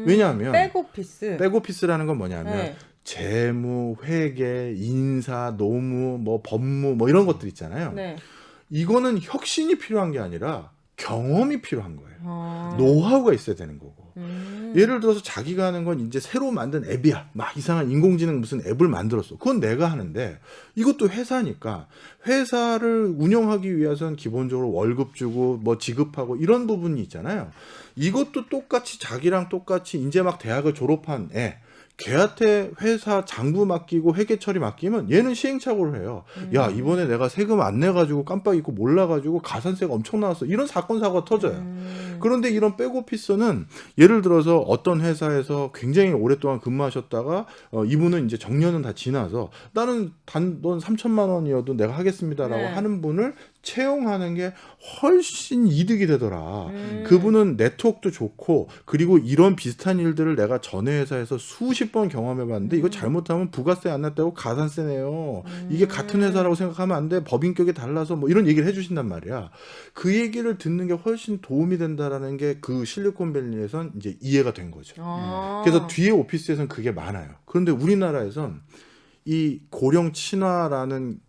왜냐하면 백오피스. 백오피스라는 건 뭐냐면 네. 재무, 회계, 인사, 노무, 뭐 법무 뭐 이런 것들 있잖아요. 네. 이거는 혁신이 필요한 게 아니라 경험이 필요한 거예요. 아. 노하우가 있어야 되는 거고. 예를 들어서 자기가 하는 건 이제 새로 만든 앱이야. 막 이상한 인공지능 무슨 앱을 만들었어. 그건 내가 하는데 이것도 회사니까 회사를 운영하기 위해서는 기본적으로 월급 주고 뭐 지급하고 이런 부분이 있잖아요. 이것도 똑같이 자기랑 똑같이 이제 막 대학을 졸업한 애 걔한테 회사 장부 맡기고 회계 처리 맡기면 얘는 시행착오를 해요. 야, 이번에 내가 세금 안 내가지고 깜빡 잊고 몰라가지고 가산세가 엄청 나왔어. 이런 사건 사고가 터져요. 그런데 이런 백오피서는 예를 들어서 어떤 회사에서 굉장히 오랫동안 근무하셨다가 이분은 이제 정년은 다 지나서 나는 단돈 3천만 원이어도 내가 하겠습니다라고 네. 하는 분을 채용하는 게 훨씬 이득이 되더라. 그분은 네트워크도 좋고 그리고 이런 비슷한 일들을 내가 전에 회사에서 수십 번 경험해봤는데 이거 잘못하면 부가세 안 냈다고 가산세 내요. 이게 같은 회사라고 생각하면 안 돼. 법인격이 달라서 뭐 이런 얘기를 해주신단 말이야. 그 얘기를 듣는 게 훨씬 도움이 된다라는 게 그 실리콘밸리에선 이제 이해가 된 거죠. 아. 그래서 뒤에 오피스에선 그게 많아요. 그런데 우리나라에선 이 고령 친화라는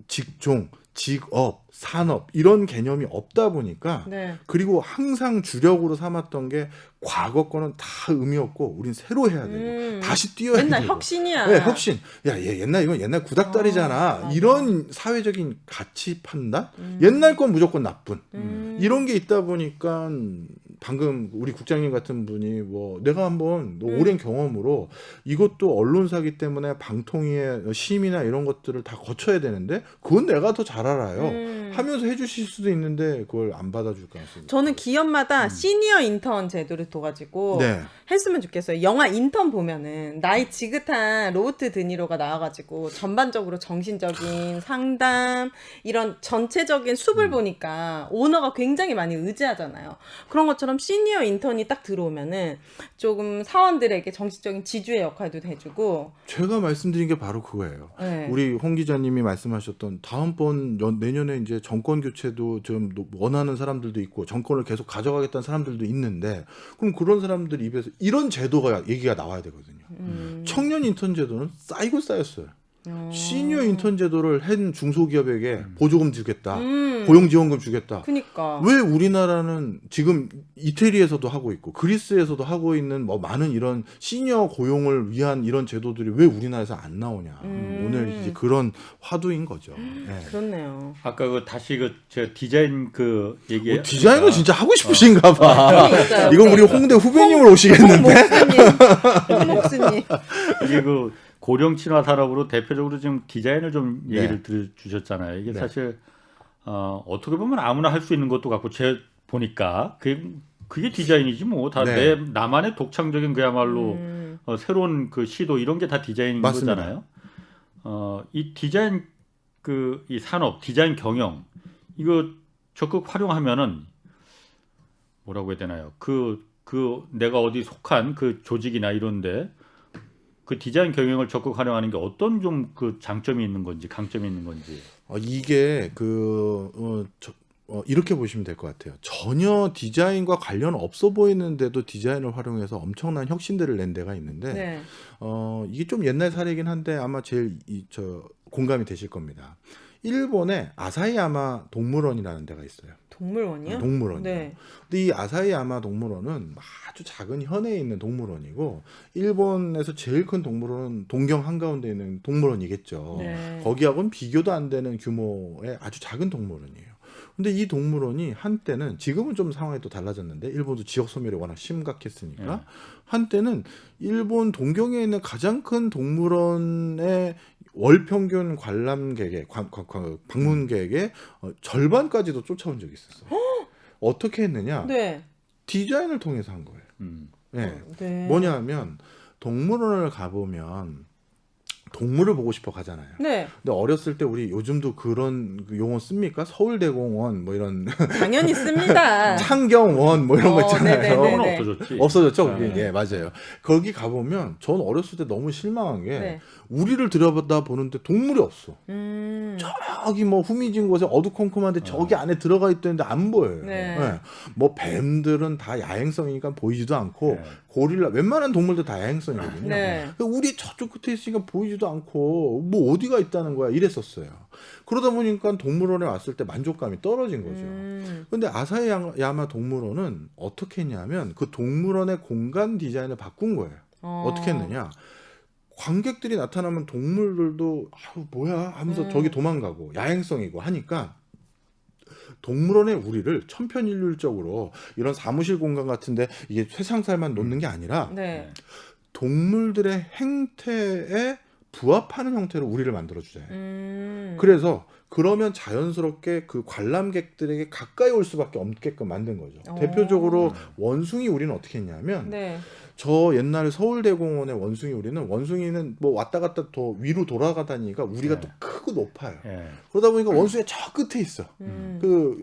직종, 직업, 산업 이런 개념이 없다 보니까 네. 그리고 항상 주력으로 삼았던 게 과거 거는 다 의미 없고 우린 새로 해야 되고 다시 뛰어야 되고 맨날 혁신이야. 네, 혁신. 야, 얘 이건 옛날 구닥다리잖아. 맞아. 이런 사회적인 가치 판단? 옛날 건 무조건 나쁜. 이런 게 있다 보니까 방금 우리 국장님 같은 분이 뭐 내가 한번 오랜 경험으로 이것도 언론사기 때문에 방통위의 심의나 이런 것들을 다 거쳐야 되는데 그건 내가 더 잘 알아요. 하면서 해주실 수도 있는데 그걸 안 받아줄 가능성이 저는 기업마다 시니어 인턴 제도를 둬가지고 네. 했으면 좋겠어요. 영화 인턴 보면은 나이 지긋한 로버트 드니로가 나와가지고 전반적으로 정신적인 상담 이런 전체적인 숲을 보니까 오너가 굉장히 많이 의지하잖아요. 그런 것처럼 시니어 인턴이 딱 들어오면은 조금 사원들에게 정신적인 지주의 역할도 해주고. 제가 말씀드린 게 바로 그거예요. 네. 우리 홍 기자님이 말씀하셨던 다음번 내년에 이제 정권 교체도 좀 원하는 사람들도 있고 정권을 계속 가져가겠다는 사람들도 있는데 그럼 그런 사람들 입에서 이런 제도가 얘기가 나와야 되거든요. 청년 인턴 제도는 쌓이고 쌓였어요. 시니어 인턴 제도를 한 중소기업에게 보조금 주겠다. 고용지원금 주겠다. 그니까. 왜 우리나라는 지금 이태리에서도 하고 있고 그리스에서도 하고 있는 뭐 많은 이런 시니어 고용을 위한 이런 제도들이 왜 우리나라에서 안 나오냐. 오늘 이제 그런 화두인 거죠. 네. 그렇네요. 아까 그 다시 저 디자인 그 얘기. 디자인은 진짜 하고 싶으신가 봐. 있어요. 이건 우리 홍대 후배님을 오시겠는데. 목수님. 이게 그 고령 친화 산업으로 대표적으로 지금 디자인을 좀 얘기를 네. 주셨잖아요. 이게 네. 사실 어떻게 보면 아무나 할 수 있는 것도 같고 제 보니까 그게 디자인이지 뭐 다 네. 나만의 독창적인 그야말로 새로운 그 시도 이런 게 다 디자인인 맞습니다. 거잖아요. 이 디자인 이 산업 디자인 경영 이거 적극 활용하면은 뭐라고 해야 되나요? 그 내가 어디 속한 그 조직이나 이런데 그 디자인 경영을 적극 활용하는 게 어떤 좀 그 장점이 있는 건지 강점이 있는 건지. 이게 이렇게 보시면 될 것 같아요. 전혀 디자인과 관련 없어 보이는데도 디자인을 활용해서 엄청난 혁신들을 낸 데가 있는데 네. 이게 좀 옛날 사례이긴 한데 아마 제일 공감이 되실 겁니다. 일본의 아사히야마 동물원이라는 데가 있어요. 동물원이요? 동물원이요. 네. 근데 이 아사히야마 동물원은 아주 작은 현해에 있는 동물원이고 일본에서 제일 큰 동물원은 동경 한가운데 있는 동물원이겠죠. 네. 거기하고는 비교도 안 되는 규모의 아주 작은 동물원이에요. 근데 이 동물원이 한때는 지금은 좀 상황이 또 달라졌는데 일본도 지역 소멸이 워낙 심각했으니까 한때는 일본 동경에 있는 가장 큰 동물원의 월 평균 관람객의 방문객의 절반까지도 쫓아온 적이 있었어요. 어떻게 했느냐? 네. 디자인을 통해서 한 거예요. 네. 네. 뭐냐하면 동물원을 가보면 동물을 보고 싶어 가잖아요. 네. 근데 어렸을 때 우리 요즘도 그런 용어 씁니까? 서울대공원 뭐 이런 당연히 씁니다. 창경원 뭐 이런 거 있잖아요. 네네네. 그건 네. 없어졌지. 없어졌죠? 네. 예, 맞아요. 거기 가보면 전 어렸을 때 너무 실망한 게 네. 우리를 들여다 보는데 동물이 없어. 저기 뭐 후미진 곳에 어두컴컴한데 저기 안에 들어가 있다는데 안 보여요. 네. 예. 뭐 뱀들은 다 야행성이니까 보이지도 않고 네. 고릴라 웬만한 동물들 다 야행성이거든요. 네. 우리 저쪽 끝에 있으니까 보이지도 않고 뭐 어디가 있다는 거야 이랬었어요. 그러다 보니까 동물원에 왔을 때 만족감이 떨어진 거죠. 근데 아사히야마 동물원은 어떻게 했냐면 그 동물원의 공간 디자인을 바꾼 거예요. 어떻게 했느냐? 관객들이 나타나면 동물들도 뭐야 하면서 저기 도망가고 야행성이고 하니까 동물원의 우리를 천편일률적으로 이런 사무실 공간 같은데 이게 쇠상살만 놓는 게 아니라 네. 동물들의 행태에 부합하는 형태로 우리를 만들어주잖아요. 음. 그래서 그러면 자연스럽게 그 관람객들에게 가까이 올 수밖에 없게끔 만든 거죠. 오. 대표적으로 원숭이 우리는 어떻게 했냐면 네. 저 옛날에 서울대공원의 원숭이는 뭐 왔다 갔다 더 위로 돌아가다니까 우리가 네. 또 크고 높아요. 예. 그러다 보니까 원숭이가 저 끝에 있어.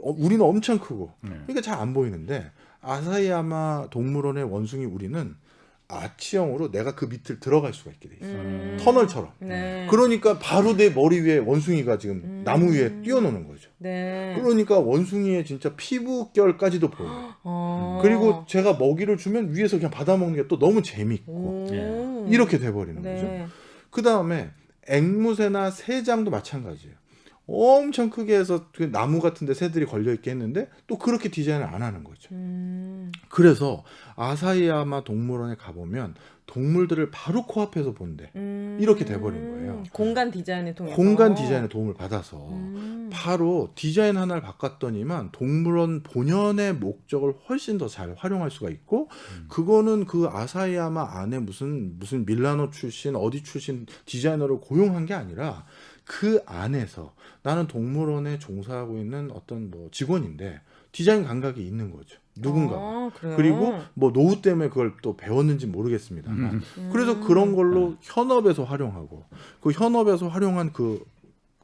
우리는 엄청 크고 네. 그러니까 잘 안 보이는데 아사히야마 동물원의 원숭이 우리는 아치형으로 내가 그 밑을 들어갈 수가 있게 돼 있어. 터널처럼. 네. 그러니까 바로 내 머리 위에 원숭이가 지금 나무 위에 뛰어노는 거죠. 네. 그러니까 원숭이의 진짜 피부결까지도 보여요. 그리고 제가 먹이를 주면 위에서 그냥 받아먹는 게 또 너무 재밌고 예. 이렇게 돼버리는 네. 거죠. 그 다음에 앵무새나 새장도 마찬가지예요. 엄청 크게 해서 그 나무 같은 데 새들이 걸려있게 했는데 또 그렇게 디자인을 안 하는 거죠. 그래서 아사히야마 동물원에 가보면 동물들을 바로 코앞에서 본대. 이렇게 돼버린 거예요. 공간 디자인을 통해서. 공간 디자인의 도움을 받아서 바로 디자인 하나를 바꿨더니만 동물원 본연의 목적을 훨씬 더 잘 활용할 수가 있고 그거는 그 아사히야마 안에 무슨 밀라노 출신 어디 출신 디자이너를 고용한 게 아니라 그 안에서 나는 동물원에 종사하고 있는 어떤 뭐 직원인데 디자인 감각이 있는 거죠. 누군가. 아, 그래요? 그리고 뭐 노후 때문에 그걸 또 배웠는지 모르겠습니다만 그래서 그런 걸로 현업에서 활용하고 그 현업에서 활용한 그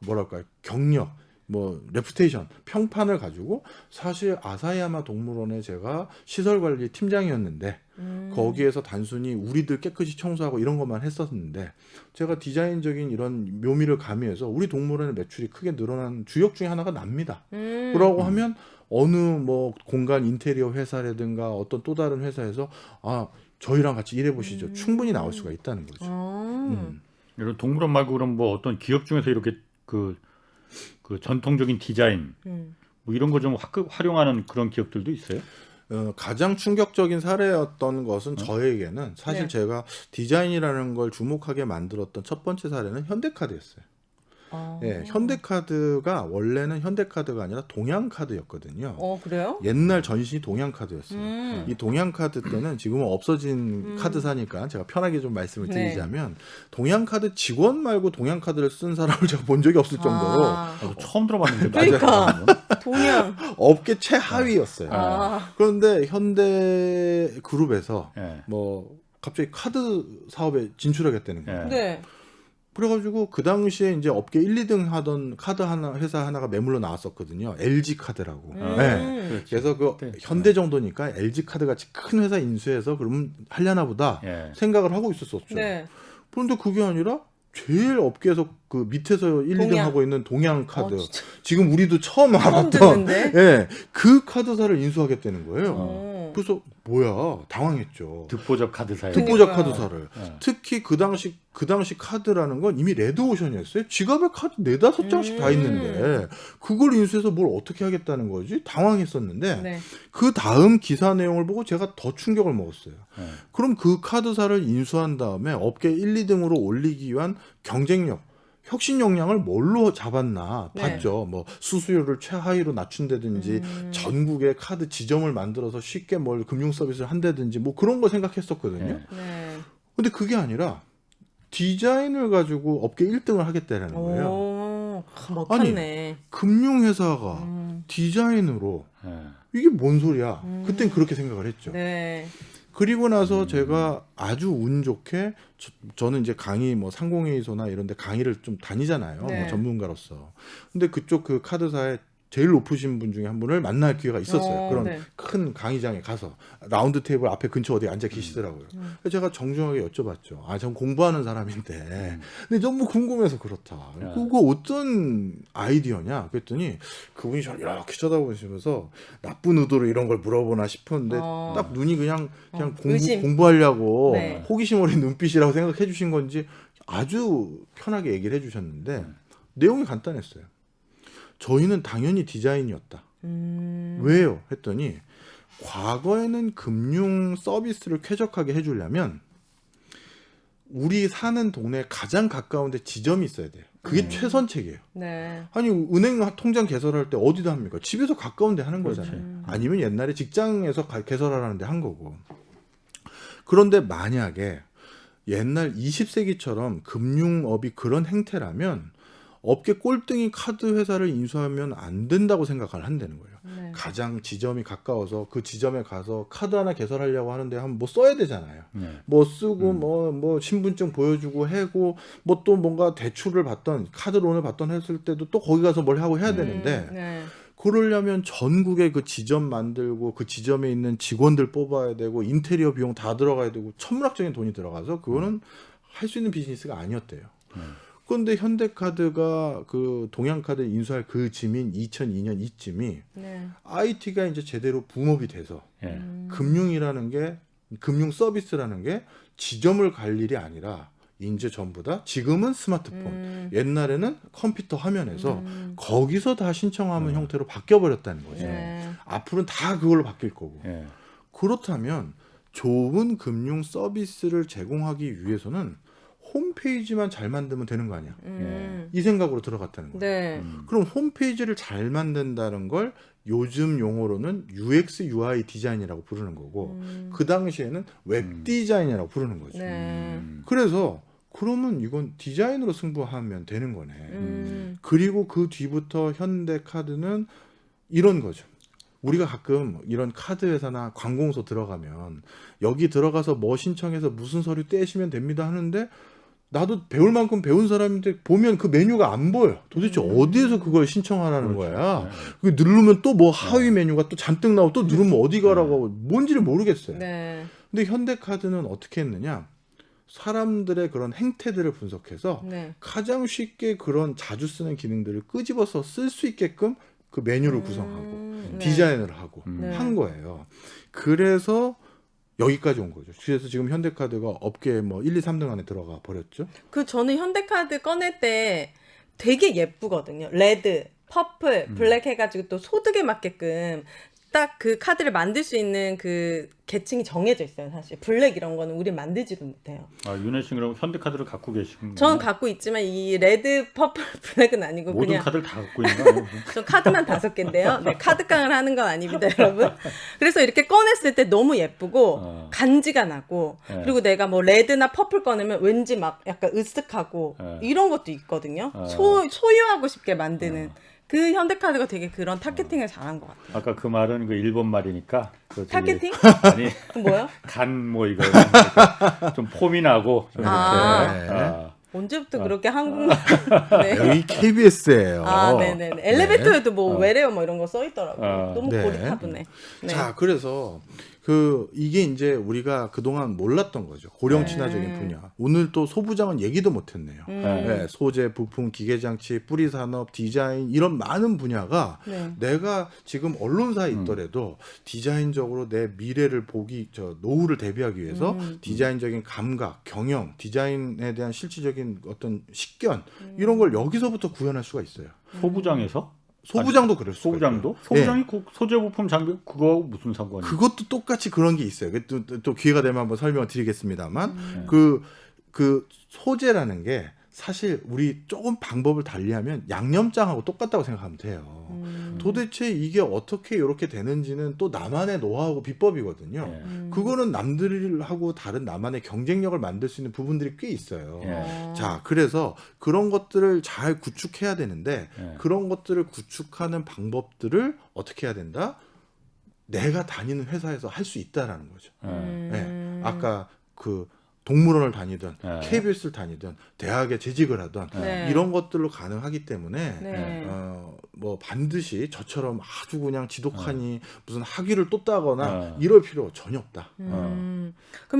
뭐랄까요 경력 뭐 레pu테이션 평판을 가지고 사실 아사히야마 동물원에 제가 시설관리 팀장이었는데 거기에서 단순히 우리들 깨끗이 청소하고 이런 것만 했었는데 제가 디자인적인 이런 묘미를 가미해서 우리 동물원의 매출이 크게 늘어난 주역 중에 하나가 납니다. 그러고 하면 어느 뭐 공간 인테리어 회사라든가 어떤 또 다른 회사에서 아 저희랑 같이 일해 보시죠. 충분히 나올 수가 있다는 거죠. 이런 동물원 말고 그럼 뭐 어떤 기업 중에서 이렇게 그 전통적인 디자인 뭐 이런 거 좀 활용하는 그런 기업들도 있어요? 가장 충격적인 사례였던 것은 저에게는 사실 네. 제가 디자인이라는 걸 주목하게 만들었던 첫 번째 사례는 현대카드였어요. 예, 현대카드가 원래는 현대카드가 아니라 동양카드였거든요. 그래요? 옛날 전신이 동양카드였어요. 이 동양카드 때는 지금은 없어진 카드사니까 제가 편하게 좀 말씀을 네. 드리자면 동양카드 직원 말고 동양카드를 쓴 사람을 제가 본 적이 없을 정도로 나도 처음 들어봤는데. 그러니까. 동양. 업계 최하위였어요. 아. 그런데 현대그룹에서 예. 뭐 갑자기 카드 사업에 진출하겠다는 거예요. 예. 네. 그래가지고 그 당시에 이제 업계 1, 2등 하던 카드 하나 회사 하나가 매물로 나왔었거든요. LG 카드라고. 네. 그렇지. 그래서 그 네. 현대 정도니까 LG 카드 같이 큰 회사 인수해서 그러면 하려나 보다 예. 생각을 하고 있었었죠. 네. 그런데 그게 아니라 제일 업계에서 그 밑에서 1, 2등 동양. 하고 있는 동양 카드. 진짜. 지금 우리도 처음 처음 알았던 듣는데? 예, 그 카드사를 인수하겠다는 거예요. 어. 그래서 뭐야 당황했죠. 듣보잡 카드사에. 듣보잡 그러니까요. 카드사를 예. 특히 그 당시 카드라는 건 이미 레드오션이었어요. 지갑에 카드 4-5장씩 다 있는데 그걸 인수해서 뭘 어떻게 하겠다는 거지? 당황했었는데 네. 그 다음 기사 내용을 보고 제가 더 충격을 먹었어요. 예. 그럼 그 카드사를 인수한 다음에 업계 1, 2등으로 올리기 위한 경쟁력 혁신 역량을 뭘로 잡았나 네. 봤죠. 뭐 수수료를 최하위로 낮춘다든지 전국에 카드 지점을 만들어서 쉽게 뭘 금융 서비스를 한다든지 뭐 그런 거 생각했었거든요. 네. 네. 근데 그게 아니라 디자인을 가지고 업계 1등을 하겠다라는 어. 거예요. 오, 먹혔네. 금융회사가 디자인으로 예. 이게 뭔 소리야. 그땐 그렇게 생각을 했죠. 네. 그리고 나서 제가 아주 운 좋게 저는 이제 강의 뭐 상공회의소나 이런 데 강의를 좀 다니잖아요. 네. 뭐 전문가로서. 근데 그쪽 그 카드사에 제일 높으신 분 중에 한 분을 만날 기회가 있었어요. 그런 네. 큰 강의장에 가서 라운드 테이블 앞에 근처 어디 앉아 계시더라고요. 그래서 제가 정중하게 여쭤봤죠. 아, 전 공부하는 사람인데, 근데 너무 궁금해서 그렇다. 그거 어떤 아이디어냐? 그랬더니 그분이 저를 이렇게 쳐다보시면서 나쁜 의도로 이런 걸 물어보나 싶었는데 딱 눈이 그냥 의심. 공부하려고 네. 호기심 어린 눈빛이라고 생각해 주신 건지 아주 편하게 얘기를 해주셨는데 내용이 간단했어요. 저희는 당연히 디자인이었다. 왜요? 했더니 과거에는 금융 서비스를 쾌적하게 해주려면 우리 사는 동네에 가장 가까운 데 지점이 있어야 돼요. 그게 최선책이에요. 네. 아니 은행 통장 개설할 때 어디다 합니까? 집에서 가까운 데 하는 거잖아요. 아니면 옛날에 직장에서 개설하라는 데 한 거고. 그런데 만약에 옛날 20세기처럼 금융업이 그런 행태라면 업계 꼴등이 카드 회사를 인수하면 안 된다고 생각을 한다는 거예요. 네. 가장 지점이 가까워서 그 지점에 가서 카드 하나 개설하려고 하는데 한번 뭐 써야 되잖아요. 네. 뭐 쓰고 뭐 신분증 보여주고 해고 뭐 또 뭔가 대출을 받던 카드론을 받던 했을 때도 또 거기 가서 뭘 하고 해야 되는데 네. 그러려면 전국에 그 지점 만들고 그 지점에 있는 직원들 뽑아야 되고 인테리어 비용 다 들어가야 되고 천문학적인 돈이 들어가서 그거는 할 수 있는 비즈니스가 아니었대요. 그런데 현대카드가 그 동양카드 인수할 그 즈음인 2002년 이쯤이 네. IT가 이제 제대로 붐업이 돼서 예. 금융이라는 게 금융 서비스라는 게 지점을 갈 일이 아니라 이제 전부 다 지금은 스마트폰, 옛날에는 컴퓨터 화면에서 거기서 다 신청하는 형태로 바뀌어 버렸다는 거죠. 네. 앞으로는 다 그걸로 바뀔 거고. 예. 그렇다면 좋은 금융 서비스를 제공하기 위해서는 홈페이지만 잘 만들면 되는 거 아니야? 이 생각으로 들어갔다는 거예요. 네. 그럼 홈페이지를 잘 만든다는 걸 요즘 용어로는 UX, UI 디자인이라고 부르는 거고 그 당시에는 웹 디자인이라고 부르는 거죠. 네. 그래서 그러면 이건 디자인으로 승부하면 되는 거네. 그리고 그 뒤부터 현대카드는 이런 거죠. 우리가 가끔 이런 카드 회사나 관공서 들어가면 여기 들어가서 뭐 신청해서 무슨 서류 떼시면 됩니다 하는데 나도 배울 만큼 배운 사람인데 보면 그 메뉴가 안 보여. 도대체 어디에서 그걸 신청하라는 그렇죠. 거야. 그 누르면 또 뭐 하위 메뉴가 또 잔뜩 나오고 또 누르면 어디 가라고 하고 뭔지를 모르겠어요. 네. 근데 현대카드는 어떻게 했느냐? 사람들의 그런 행태들을 분석해서 네. 가장 쉽게 그런 자주 쓰는 기능들을 끄집어서 쓸 수 있게끔 그 메뉴를 구성하고 네. 디자인을 하고 네. 한 거예요. 그래서 여기까지 온 거죠. 그래서 지금 현대카드가 업계 뭐 1, 2, 3등 안에 들어가 버렸죠. 그 저는 현대카드 꺼낼 때 되게 예쁘거든요. 레드, 퍼플, 블랙 해가지고 또 소득에 맞게끔 딱 그 카드를 만들 수 있는 그 계층이 정해져 있어요. 사실 블랙 이런 거는 우리 만들지도 못해요. 아, 윤혜 씨 그럼 현대카드를 갖고 계시군요. 저는 갖고 있지만 이 레드, 퍼플, 블랙은 아니고 모든 그냥 카드를 다 갖고 있는 거 아니에요? 저 카드만 5개인데요. 네, 카드깡을 하는 건 아닙니다, 여러분. 그래서 이렇게 꺼냈을 때 너무 예쁘고 간지가 나고 네. 그리고 내가 뭐 레드나 퍼플 꺼내면 왠지 막 약간 으쓱하고 네. 이런 것도 있거든요. 네. 소유하고 싶게 만드는 그 현대카드가 되게 그런 타겟팅을 잘한 것 같아요. 아까 그 말은 그 일본 말이니까 그 저기- 타겟팅? 아니 그 뭐요? 간 뭐 이거 그러니까 좀 폼이 나고 좀 이렇게 아. 언제부터 그렇게 한국말? 네. 여기 KBS예요. 아, 네네. 엘리베이터에도 뭐 외래어 뭐 이런 거 써 있더라고요. 너무 네. 고리타분해. 네. 자, 그래서 이게 이제 우리가 그동안 몰랐던 거죠. 고령 친화적인 분야. 오늘 또 소부장은 얘기도 못했네요. 네, 소재, 부품, 기계장치, 뿌리산업, 디자인 이런 많은 분야가 네. 내가 지금 언론사에 있더라도 디자인적으로 내 미래를 노후를 대비하기 위해서 디자인적인 감각, 경영, 디자인에 대한 실질적인 어떤 식견 이런 걸 여기서부터 구현할 수가 있어요. 소부장에서 소부장도 그럴 수가 소부장도 있고요. 소부장이 그 소재 부품 장비 그거 무슨 상관이에요? 그것도 똑같이 그런 게 있어요. 또 기회가 되면 한번 설명을 드리겠습니다만 그 소재라는 게 사실 우리 조금 방법을 달리하면 양념장하고 똑같다고 생각하면 돼요. 도대체 이게 어떻게 이렇게 되는지는 또 나만의 노하우고 비법이거든요. 예. 그거는 남들하고 다른 나만의 경쟁력을 만들 수 있는 부분들이 꽤 있어요. 예. 자, 그래서 그런 것들을 잘 구축해야 되는데 예. 그런 것들을 구축하는 방법들을 어떻게 해야 된다? 내가 다니는 회사에서 할 수 있다라는 거죠. 네. 아까 그 동물원을 다니든 네. KBS를 다니든 대학에 재직을 하든 네. 이런 것들로 가능하기 때문에 네. 뭐 반드시 저처럼 아주 그냥 지독하니 무슨 학위를 또 따거나 네. 이럴 필요 전혀 없다. 그럼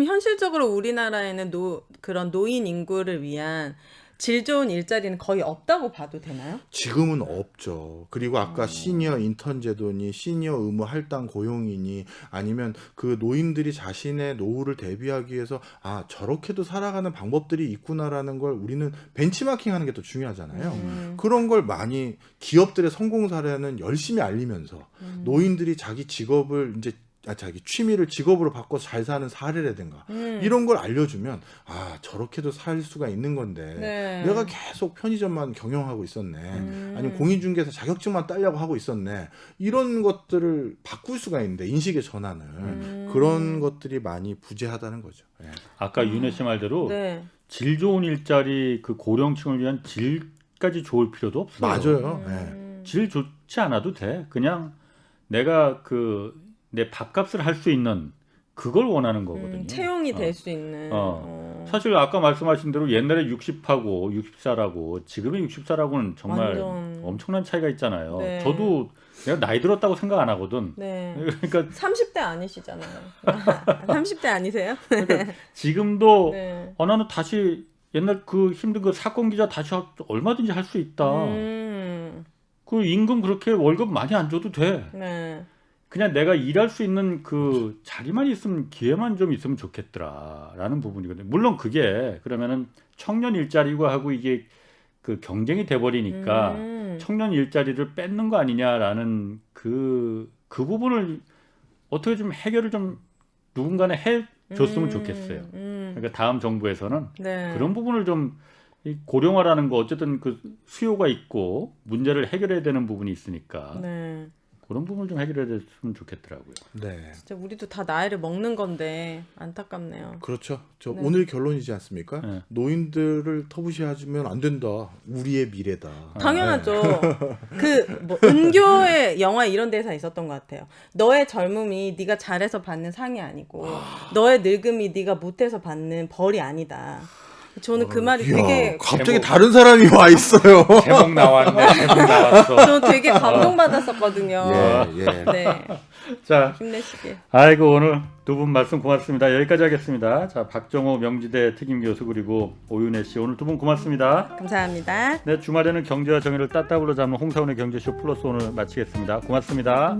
현실적으로 우리나라에는 그런 노인 인구를 위한 질 좋은 일자리는 거의 없다고 봐도 되나요? 지금은 없죠. 그리고 아까 시니어 인턴 제도니 시니어 의무 할당 고용이니 아니면 그 노인들이 자신의 노후를 대비하기 위해서 저렇게도 살아가는 방법들이 있구나라는 걸 우리는 벤치마킹하는 게 더 중요하잖아요. 그런 걸 많이 기업들의 성공 사례는 열심히 알리면서 노인들이 자기 직업을 이제 자기 취미를 직업으로 바꿔서 잘 사는 사례라든가 이런 걸 알려주면 저렇게도 살 수가 있는 건데 네. 내가 계속 편의점만 경영하고 있었네 아니면 공인중개사 자격증만 따려고 하고 있었네 이런 것들을 바꿀 수가 있는데 인식의 전환을 그런 것들이 많이 부재하다는 거죠. 예. 아까 윤혜 씨 말대로 네. 질 좋은 일자리 그 고령층을 위한 질까지 좋을 필요도 없어요. 맞아요. 예. 질 좋지 않아도 돼. 그냥 내가 내 밥값을 할 수 있는 그걸 원하는 거거든요. 채용이 될 수 있는. 사실 아까 말씀하신 대로 옛날에 60하고 60살하고 지금의 60살하고는 정말 완전. 엄청난 차이가 있잖아요. 네. 저도 내가 나이 들었다고 생각 안 하거든. 네. 그러니까 30대 아니시잖아요. 30대 아니세요? 지금도 네. 나는 다시 옛날 그 힘든 그 사건 기자 다시 얼마든지 할 수 있다. 그 임금 그렇게 월급 많이 안 줘도 돼. 네. 그냥 내가 일할 수 있는 그 자리만 있으면 기회만 좀 있으면 좋겠더라라는 부분이거든요. 물론 그게 그러면은 청년 일자리고 하고 이게 그 경쟁이 돼 버리니까 청년 일자리를 뺏는 거 아니냐라는 그 부분을 어떻게 좀 해결을 좀 누군가는 해 줬으면 좋겠어요. 그러니까 다음 정부에서는 네. 그런 부분을 좀 이 고령화라는 거 어쨌든 그 수요가 있고 문제를 해결해야 되는 부분이 있으니까 네. 그런 부분을 좀 해결해 줬으면 좋겠더라고요. 네. 진짜 우리도 다 나이를 먹는 건데 안타깝네요. 그렇죠. 저 네. 오늘 결론이지 않습니까? 네. 노인들을 터부시하면 안 된다. 우리의 미래다. 당연하죠. 그 뭐 은교의 영화 이런 데서 있었던 것 같아요. 너의 젊음이 네가 잘해서 받는 상이 아니고 너의 늙음이 네가 못해서 받는 벌이 아니다. 저는 그 말이 이야, 되게 갑자기 제목. 다른 사람이 와 있어요. 제목 나왔네. 제목 나왔어. 저는 되게 감동받았었거든요. 예. 네, 자, 힘내시길. 아이고 오늘 두 분 말씀 고맙습니다. 여기까지 하겠습니다. 자, 박정호 명지대 특임 교수 그리고 오윤혜 씨 오늘 두 분 고맙습니다. 감사합니다. 네, 주말에는 경제와 정의를 따따블로 잡는 홍사원의 경제쇼 플러스 오늘 마치겠습니다. 고맙습니다.